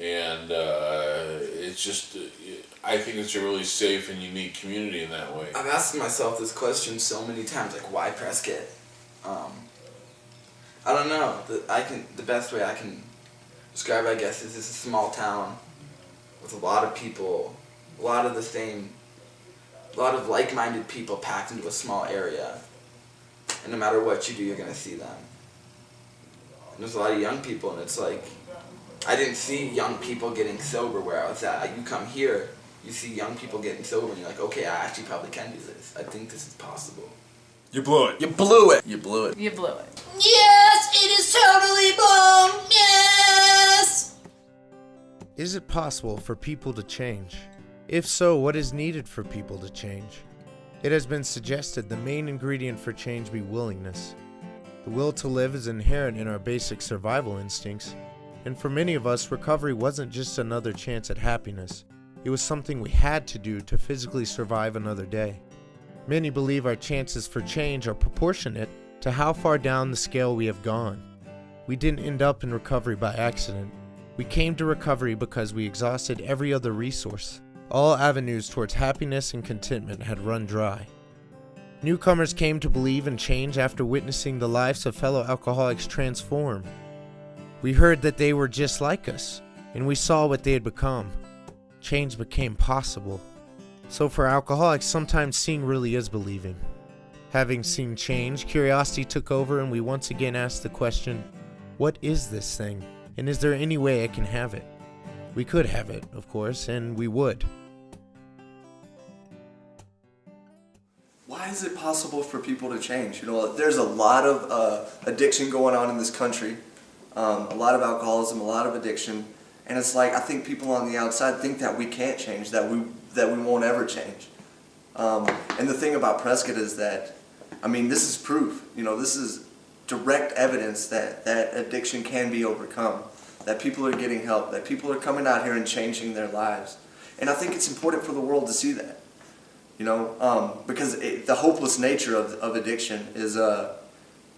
And it's just, I think it's a really safe and unique community in that way. I've asked myself this question so many times, like, why Prescott? I don't know. The best way I can describe it, I guess, is it's a small town with a lot of people, a lot of like-minded people packed into a small area. And no matter what you do, you're going to see them. And there's a lot of young people, and it's like, I didn't see young people getting sober where I was at. You come here, you see young people getting sober, and you're like, okay, I actually probably can do this. I think this is possible. You blew it. You blew it. You blew it. You blew it. Yes, it is totally blown. Yes! Is it possible for people to change? If so, what is needed for people to change? It has been suggested the main ingredient for change be willingness. The will to live is inherent in our basic survival instincts, and for many of us, recovery wasn't just another chance at happiness. It was something we had to do to physically survive another day. Many believe our chances for change are proportionate to how far down the scale we have gone. We didn't end up in recovery by accident. We came to recovery because we exhausted every other resource. All avenues towards happiness and contentment had run dry. Newcomers came to believe in change after witnessing the lives of fellow alcoholics transform. We heard that they were just like us, and we saw what they had become. Change became possible. So for alcoholics, sometimes seeing really is believing. Having seen change, curiosity took over, and we once again asked the question, what is this thing, and is there any way I can have it? We could have it, of course, and we would. Why is it possible for people to change? There's a lot of addiction going on in this country, a lot of alcoholism, a lot of addiction, and it's like I think people on the outside think that we can't change, that we won't ever change. And the thing about Prescott is that, this is proof. This is direct evidence that addiction can be overcome, that people are getting help, that people are coming out here and changing their lives. And I think it's important for the world to see that. Because the hopeless nature of addiction is,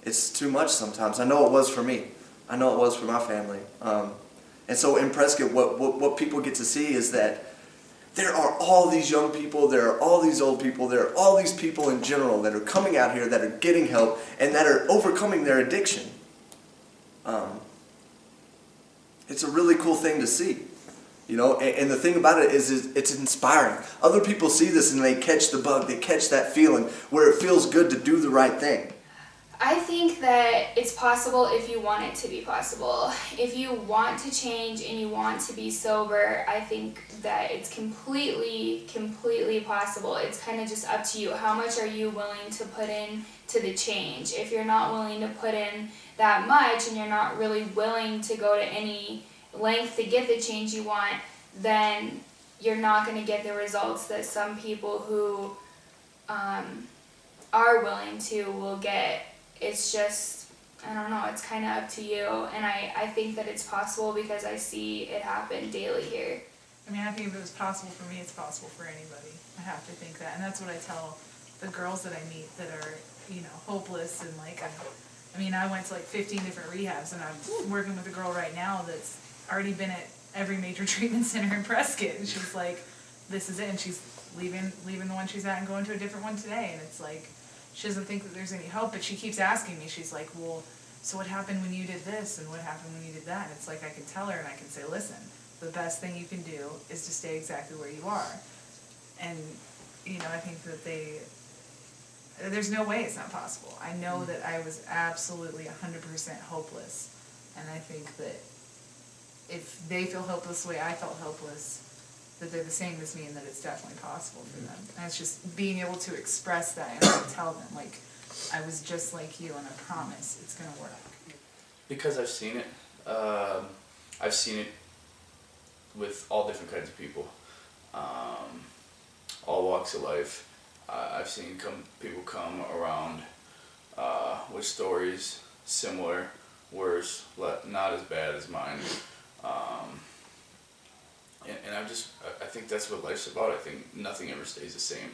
it's too much sometimes. I know it was for me. I know it was for my family. And so in Prescott, what people get to see is that there are all these young people, there are all these old people, there are all these people in general that are coming out here, that are getting help, and that are overcoming their addiction. It's a really cool thing to see. And the thing about it is it's inspiring. Other people see this and they catch the bug, they catch that feeling where it feels good to do the right thing. I think that it's possible if you want it to be possible. If you want to change and you want to be sober, I think that it's completely possible. It's kind of just up to you. How much are you willing to put in to the change? If you're not willing to put in that much and you're not really willing to go to any length to get the change you want, then you're not going to get the results that some people who are willing to will get. It's just, I don't know, it's kind of up to you, and I think that it's possible because I see it happen daily here. I think if it was possible for me, it's possible for anybody. I have to think that, and that's what I tell the girls that I meet that are, hopeless, and I went to 15 different rehabs, and I'm working with a girl right now that's already been at every major treatment center in Prescott, and she's like, this is it, and she's leaving the one she's at and going to a different one today, and it's like, she doesn't think that there's any hope, but she keeps asking me, she's like, well, so what happened when you did this and what happened when you did that? And it's like I can tell her and I can say, listen, the best thing you can do is to stay exactly where you are. And, you know, I think that there's no way it's not possible. I know that I was absolutely 100% hopeless. And I think that if they feel hopeless the way I felt hopeless, that they're the same as me and that it's definitely possible for them. And it's just being able to express that and to tell them, like, I was just like you and I promise it's going to work. Because I've seen it. I've seen it with all different kinds of people. All walks of life. I've seen people come around with stories similar, worse, not as bad as mine. And I think that's what life's about. I think nothing ever stays the same.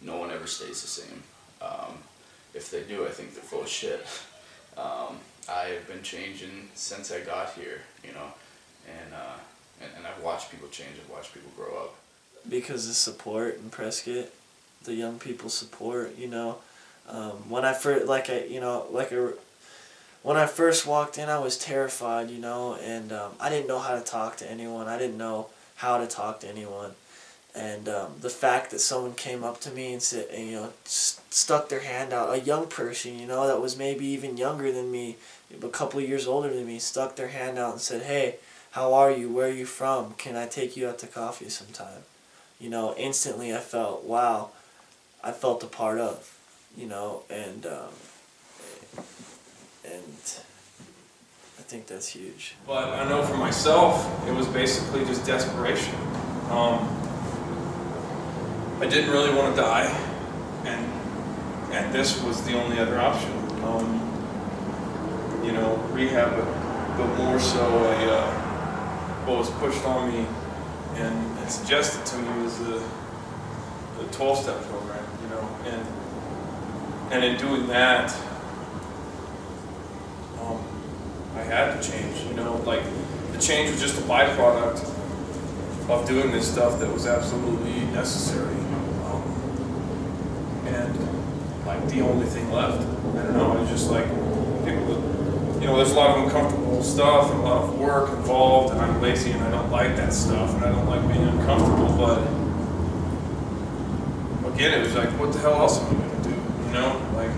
No one ever stays the same. If they do, I think they're full of shit. I have been changing since I got here, you know, and I've watched people change. I've watched people grow up. Because of support in Prescott, the young people support, you know. When I first, when I first walked in, I was terrified, you know, and I didn't know how to talk to anyone. I didn't know how to talk to anyone. And the fact that someone came up to me and said, and, you know, stuck their hand out, a young person, you know, that was maybe even younger than me, a couple of years older than me, stuck their hand out and said, hey, how are you? Where are you from? Can I take you out to coffee sometime? You know, instantly I felt, wow, I felt a part of, you know, and I think that's huge. But I know for myself, it was basically just desperation. I didn't really want to die, and this was the only other option. You know, rehab, but more so what was pushed on me and suggested to me was the 12-step program, you know, and in doing that, I had to change, you know, like the change was just a byproduct of doing this stuff that was absolutely necessary, and like the only thing left. I don't know, it's just like people that, you know, there's a lot of uncomfortable stuff and a lot of work involved, and I'm lazy and I don't like that stuff and I don't like being uncomfortable, but again, it was like, what the hell else am I going to do, you know, like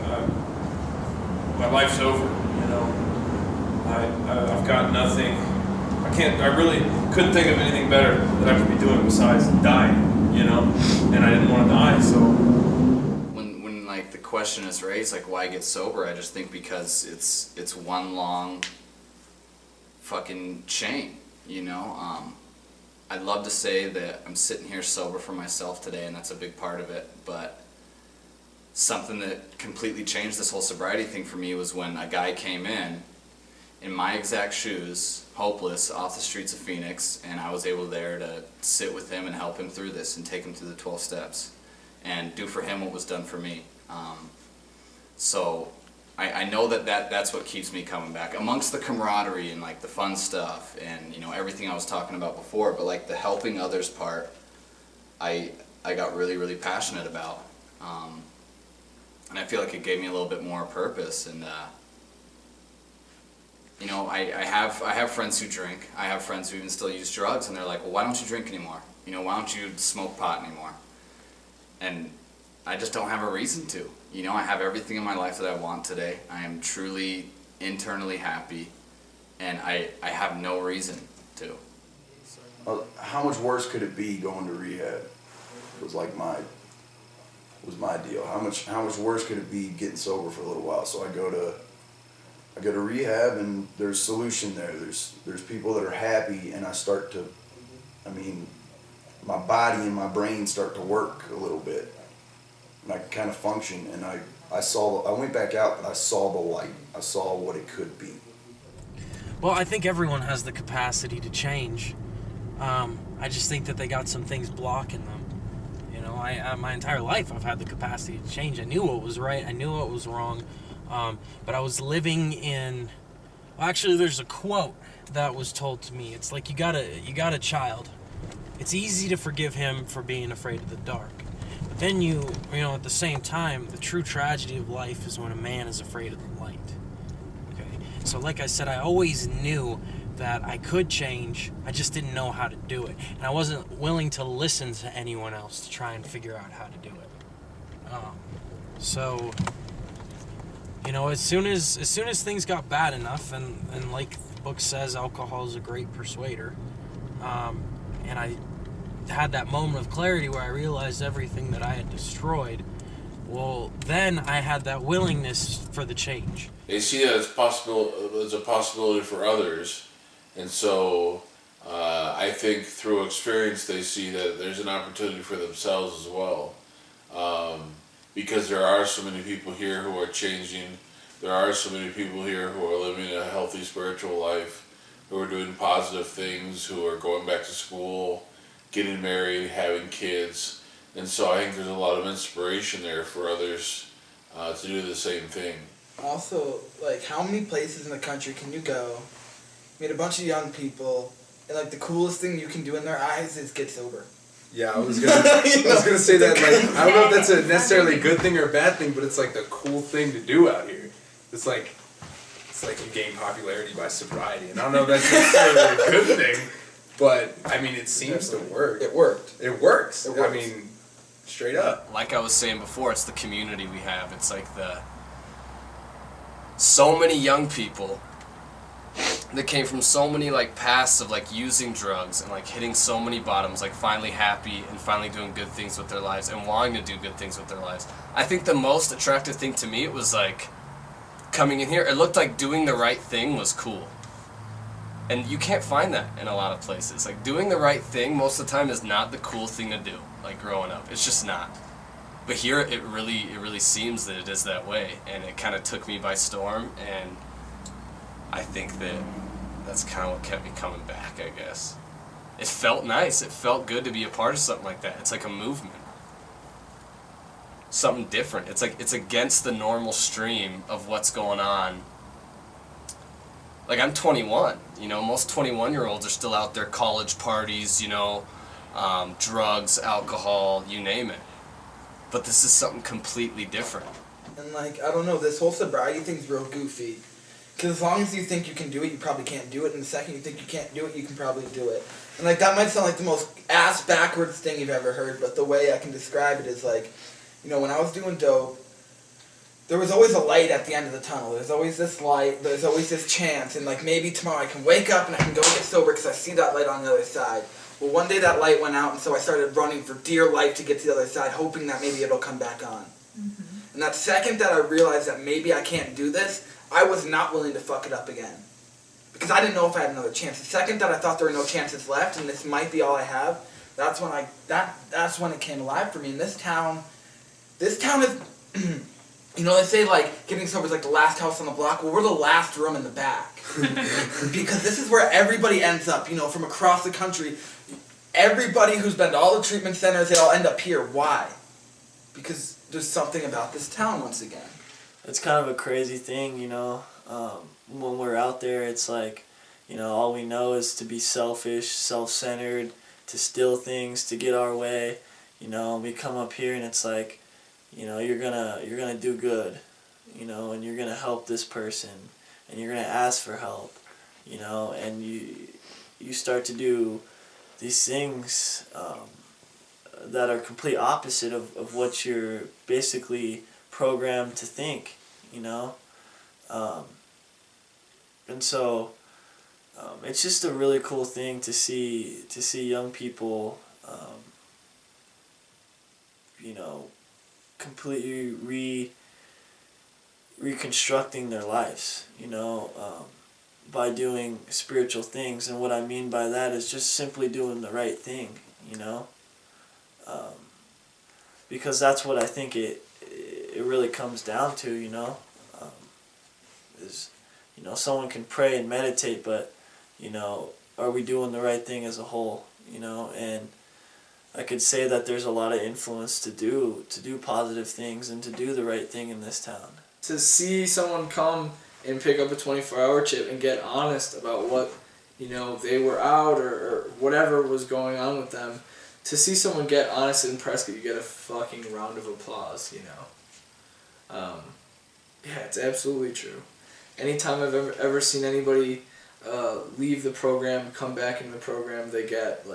my life's over, you know, I've got nothing. I really couldn't think of anything better that I could be doing besides dying, you know, and I didn't want to die, so. When like the question is raised, like why get sober, I just think because it's one long fucking chain, you know. I'd love to say that I'm sitting here sober for myself today, and that's a big part of it, but something that completely changed this whole sobriety thing for me was when a guy came in my exact shoes, hopeless, off the streets of Phoenix, and I was able there to sit with him and help him through this and take him through the 12 steps and do for him what was done for me. So I know that's what keeps me coming back, amongst the camaraderie and like the fun stuff and, you know, everything I was talking about before, but like the helping others part, I got really, really passionate about. And I feel like it gave me a little bit more purpose, and you know, I have friends who drink. I have friends who even still use drugs, and they're like, well, why don't you drink anymore? You know, why don't you smoke pot anymore? And I just don't have a reason to. You know, I have everything in my life that I want today. I am truly internally happy, and I have no reason to. How much worse could it be going to rehab? Was my deal. How much worse could it be getting sober for a little while? So I go to rehab, and there's solution there. There's people that are happy, and my body and my brain start to work a little bit, and I can kind of function. And I went back out, but I saw the light. I saw what it could be. Well, I think everyone has the capacity to change. I just think that they got some things blocking them. You know, my entire life I've had the capacity to change. I knew what was right. I knew what was wrong. But I was living in, well, actually there's a quote that was told to me. It's like, you got a child. It's easy to forgive him for being afraid of the dark. But But then you know, at the same time, the true tragedy of life is when a man is afraid of the light. Okay? So like I said, I always knew that I could change, I just didn't know how to do it. And I wasn't willing to listen to anyone else to try and figure out how to do it. So, you know, as soon as things got bad enough, and like the book says, alcohol is a great persuader, and I had that moment of clarity where I realized everything that I had destroyed, well, then I had that willingness for the change. They see that as a possibility for others, and so I think through experience they see that there's an opportunity for themselves as well. Because there are so many people here who are changing, there are so many people here who are living a healthy spiritual life, who are doing positive things, who are going back to school, getting married, having kids, and so I think there's a lot of inspiration there for others to do the same thing. Also, like, how many places in the country can you go, meet a bunch of young people, and like the coolest thing you can do in their eyes is get sober? Yeah, I was gonna say that. Like, I don't know if that's a necessarily good thing or a bad thing, but it's like the cool thing to do out here. It's like you gain popularity by sobriety, and I don't know if that's necessarily a good thing, but I mean, it seems to work. It worked. It works. I mean, straight up. Like I was saying before, it's the community we have. It's like so many young people that came from so many like pasts of like using drugs and like hitting so many bottoms, like finally happy and finally doing good things with their lives and wanting to do good things with their lives. I think the most attractive thing to me, it was like coming in here, it looked like doing the right thing was cool. And you can't find that in a lot of places. Like, doing the right thing most of the time is not the cool thing to do, like growing up. It's just not. But here it really seems that it is that way, and it kind of took me by storm, and I think that's kind of what kept me coming back, I guess. It felt nice. It felt good to be a part of something like that. It's like a movement. Something different. It's like it's against the normal stream of what's going on. Like, I'm 21, you know, most 21-year-olds are still out there, college parties, you know, drugs, alcohol, you name it. But this is something completely different. And like, I don't know, this whole sobriety thing's real goofy. Because as long as you think you can do it, you probably can't do it. And the second you think you can't do it, you can probably do it. And like, that might sound like the most ass-backwards thing you've ever heard, but the way I can describe it is like, you know, when I was doing dope, there was always a light at the end of the tunnel. There's always this light, there's always this chance, and like maybe tomorrow I can wake up and I can go get sober because I see that light on the other side. Well, one day that light went out, and so I started running for dear life to get to the other side, hoping that maybe it'll come back on. Mm-hmm. And that second that I realized that maybe I can't do this, I was not willing to fuck it up again. Because I didn't know if I had another chance. The second that I thought there were no chances left, and this might be all I have, that's when that's when it came alive for me. And this town is... You know, they say, like, getting sober is like the last house on the block. Well, we're the last room in the back. Because this is where everybody ends up, you know, from across the country. Everybody who's been to all the treatment centers, they all end up here. Why? Because there's something about this town, once again. It's kind of a crazy thing, you know. When we're out there, it's like, you know, all we know is to be selfish, self-centered, to steal things, to get our way. You know, we come up here and it's like, you know, you're gonna do good, you know, and you're gonna help this person, and you're gonna ask for help, you know, and you start to do these things that are complete opposite of what you're basically programmed to think, you know, and so it's just a really cool thing to see young people, you know, completely reconstructing their lives, you know, by doing spiritual things. And what I mean by that is just simply doing the right thing, you know, because that's what I think it really comes down to, you know, is, you know, someone can pray and meditate, but, you know, are we doing the right thing as a whole, you know? And I could say that there's a lot of influence to do positive things and to do the right thing in this town. To see someone come and pick up a 24-hour chip and get honest about what, you know, they were out or whatever was going on with them, to see someone get honest in Prescott, you get a fucking round of applause, you know. Yeah, it's absolutely true. Anytime I've ever seen anybody leave the program, come back in the program, they get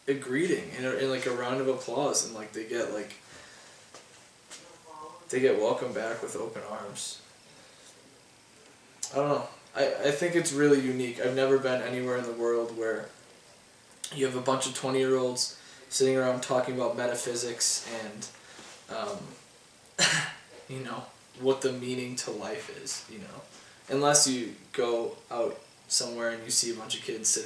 a greeting and like a round of applause, and like they get welcomed back with open arms. I don't know. I think it's really unique. I've never been anywhere in the world where you have a bunch of 20-year-olds sitting around talking about metaphysics and, you know, what the meaning to life is, you know. Unless you go out somewhere and you see a bunch of kids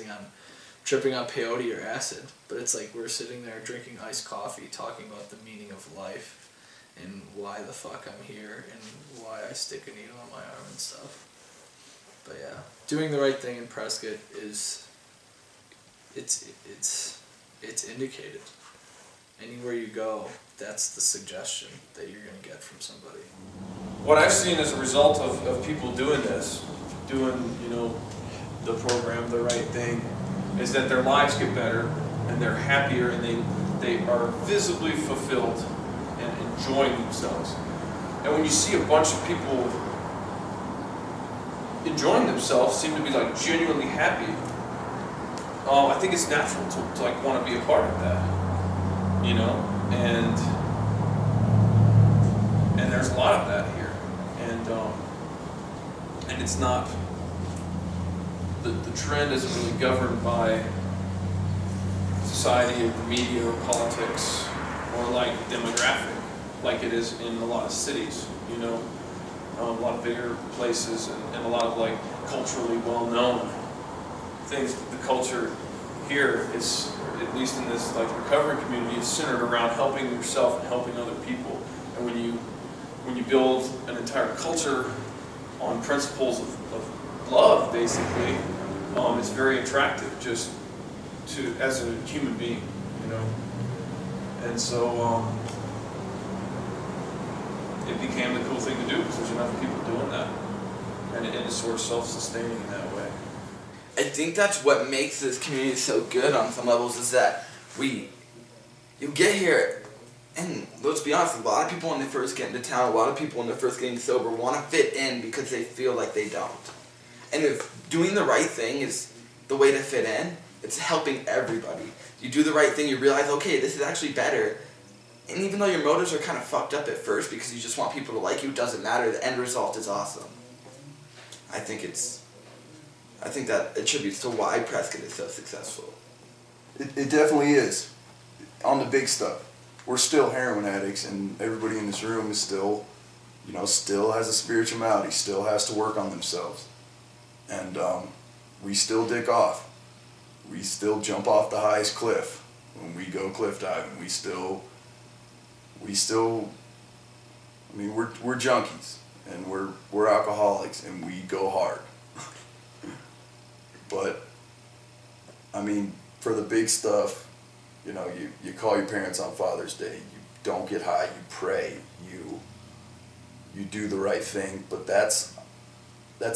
tripping on peyote or acid. But it's like we're sitting there drinking iced coffee talking about the meaning of life and why the fuck I'm here and why I stick a needle on my arm and stuff. But yeah, doing the right thing in Prescott it's indicated. Anywhere you go, that's the suggestion that you're going to get from somebody. What I've seen as a result of people doing this, doing, you know, the program, the right thing, is that their lives get better and they're happier and they are visibly fulfilled and enjoying themselves. And when you see a bunch of people enjoying themselves, seem to be like genuinely happy, I think it's natural to like want to be a part of that, you know, and there's a lot of that here, and it's not the trend isn't really governed by society or the media or politics or like demographic like it is in a lot of cities, you know. A lot of bigger places and a lot of like culturally well-known things. The culture here is, at least in this like recovery community, is centered around helping yourself and helping other people. And when you build an entire culture on principles of love, basically, it's very attractive just to as a human being, you know. And so it became the cool thing to do because there's enough people doing that, and it's sort of self-sustaining in that way. I think that's what makes this community so good on some levels, is that you get here, and let's be honest, a lot of people when they first get into town, a lot of people when they're first getting sober want to fit in because they feel like they don't. And if doing the right thing is the way to fit in, it's helping everybody. You do the right thing, you realize, okay, this is actually better. And even though your motives are kind of fucked up at first because you just want people to like you, it doesn't matter. The end result is awesome. I think that attributes to why Prescott is so successful. It definitely is. On the big stuff. We're still heroin addicts, and everybody in this room is still has a spirituality, still has to work on themselves. And we still dick off. We still jump off the highest cliff when we go cliff diving. We still, I mean, we're junkies, and we're alcoholics, and we go hard. But, I mean, for the big stuff, you know, you call your parents on Father's Day, you don't get high, you pray, you do the right thing. But that's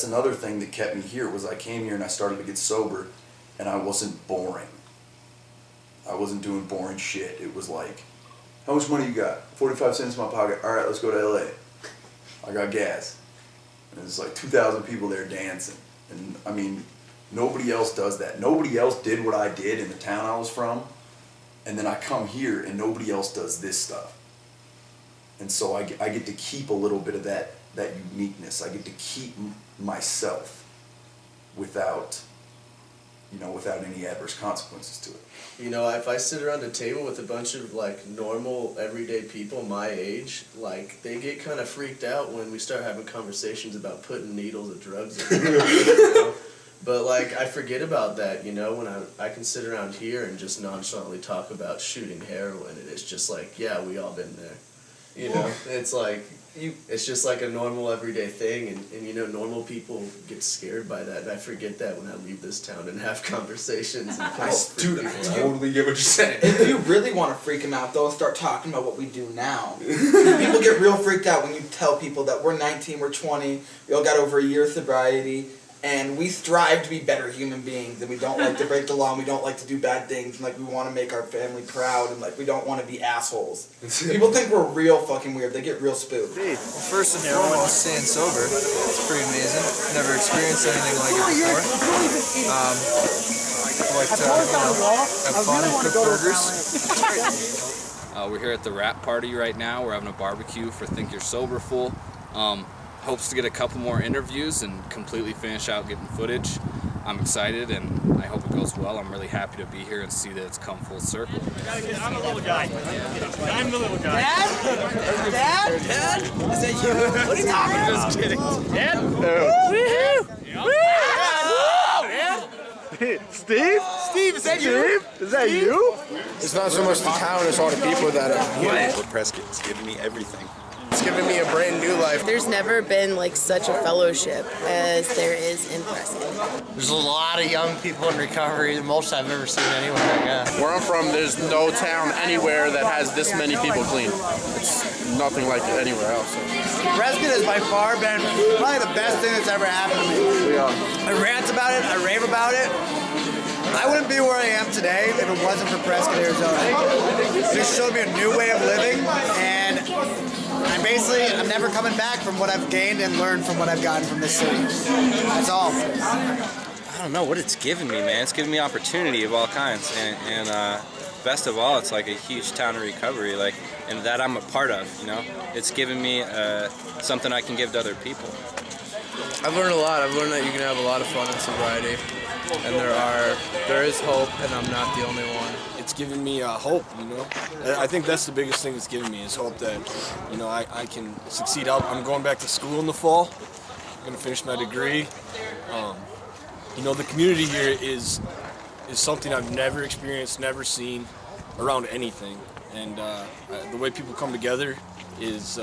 another thing that kept me here, was I came here and I started to get sober, and I wasn't boring. I wasn't doing boring shit. It was like, how much money you got? 45 cents in my pocket. All right, let's go to LA. I got gas. And there's like 2,000 people there dancing. And I mean, nobody else does that. Nobody else did what I did in the town I was from. And then I come here and nobody else does this stuff. And so I get to keep a little bit of that uniqueness. I get to keep myself without any adverse consequences to it. You know, if I sit around a table with a bunch of like normal everyday people my age, like they get kind of freaked out when we start having conversations about putting needles of drugs in them, you know? But like I forget about that, you know, when I can sit around here and just nonchalantly talk about shooting heroin, and it's just like, yeah, we all been there. You know, it's like it's just like a normal everyday thing, and you know, normal people get scared by that, and I forget that when I leave this town and have conversations. And Dude, I totally get what you're saying. If you really want to freak them out, though, start talking about what we do now. People get real freaked out when you tell people that we're 19, we're 20, we all got over a year of sobriety, And we strive to be better human beings, and we don't like to break the law, and we don't like to do bad things, and like we want to make our family proud, and like we don't want to be assholes. People think we're real fucking weird. They get real spooked. Well, first and foremost, staying sober. It's pretty amazing. Never experienced anything like it before. Like to, have fun and cook burgers. It's great. We're here at the wrap party right now. We're having a barbecue for Think You're Sober Fool. Hopes to get a couple more interviews and completely finish out getting footage. I'm excited and I hope it goes well. I'm really happy to be here and see that it's come full circle. I'm the little guy. I'm the little guy. Dad? Dad? Dad? Is that you? What are you talking about? Just kidding. Dad? Steve? Steve, is that you? Is that you? It's not so much the town, it's all the people that are here. What Prescott's giving me everything. It's giving me a brand new life. There's never been like such a fellowship as there is in Prescott. There's a lot of young people in recovery, the most I've ever seen anywhere, yeah. Where I'm from, there's no town anywhere that has this many people clean. It's nothing like it anywhere else. Prescott has by far been probably the best thing that's ever happened to me. I rant about it, I rave about it. I wouldn't be where I am today if it wasn't for Prescott, Arizona. This showed me a new way of living, and I'm never coming back from what I've gained and learned from what I've gotten from this city. That's all. I don't know what it's given me, man. It's given me opportunity of all kinds, and best of all, it's like a huge town of recovery, like, and that I'm a part of. You know, it's given me something I can give to other people. I've learned a lot. I've learned that you can have a lot of fun in sobriety, and there is hope, and I'm not the only one. It's given me hope, you know. I think that's the biggest thing it's given me is hope that, you know, I can succeed. I'm going back to school in the fall. I'm going to finish my degree. You know, the community here is something I've never experienced, never seen around anything. And the way people come together is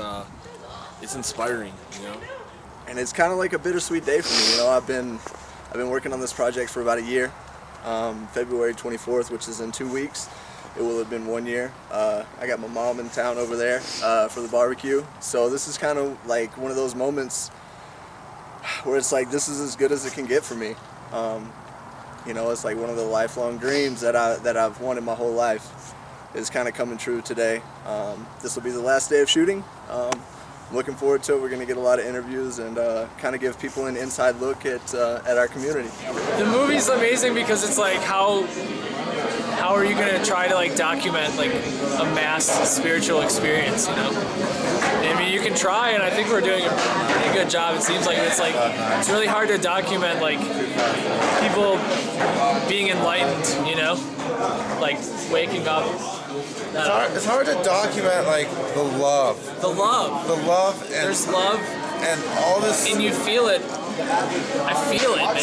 it's inspiring, you know. And it's kind of like a bittersweet day for me. You know, I've been working on this project for about a year. February 24th, which is in 2 weeks, it will have been 1 year. I got my mom in town over there for the barbecue. So this is kind of like one of those moments where it's like this is as good as it can get for me. You know, it's like one of the lifelong dreams that I've wanted my whole life is kind of coming true today. This will be the last day of shooting. I'm looking forward to it. We're going to get a lot of interviews and kind of give people an inside look at our community. The movie's amazing because it's like how are you going to try to like document like a mass spiritual experience, you know? I mean, you can try, and I think we're doing a pretty good job. It seems like it's really hard to document like people being enlightened, you know, like waking up. It's hard to document like the love. The love. And there's love. And all this. And you feel it. I feel it, man.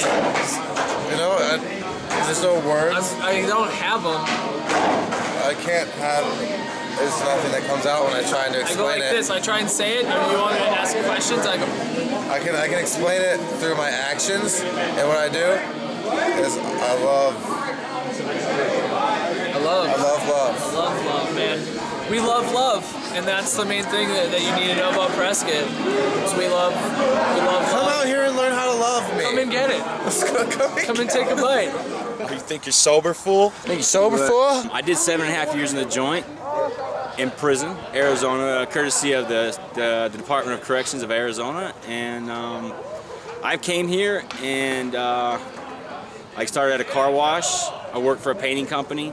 You know, there's no words. I don't have them. I can't have. There's nothing that comes out when I try to explain it. I go like this. I try and say it. And you want me to ask questions? I go. I can explain it through my actions, and what I do is I love love, man. We love love, and that's the main thing that you need to know about Prescott. Is we love Come out here and learn how to love me. Come and get it. Come and take a bite. You think you're sober, fool? Think you're sober, fool? I did 7.5 years in the joint in prison, Arizona, courtesy of the Department of Corrections of Arizona, and I came here and I started at a car wash. I worked for a painting company.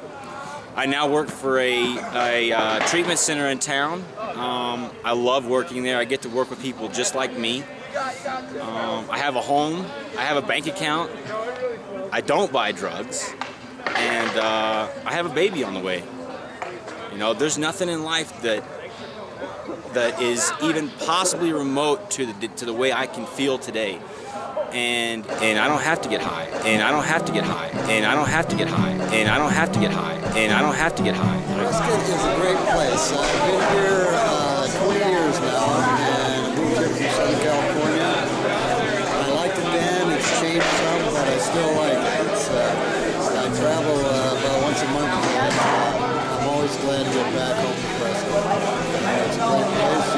I now work for a treatment center in town. I love working there. I get to work with people just like me. I have a home. I have a bank account. I don't buy drugs. And I have a baby on the way. You know, there's nothing in life that is even possibly remote to the way I can feel today. And I don't have to get high, and I don't have to get high, and I don't have to get high, and I don't have to get high, and I don't have to get high. Prescott is a great place. I've been here 20 years now, and moved here from Southern California. I liked it then. It's changed some, but I still like it. I travel about once a month. I'm always glad to get back home to Prescott. It's a great place.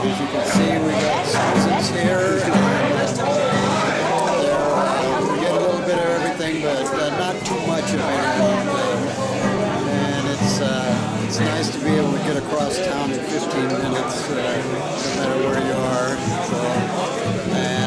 As you can see, we got citizens here. it's nice to be able to get across town in 15 minutes, no matter where you are. So, and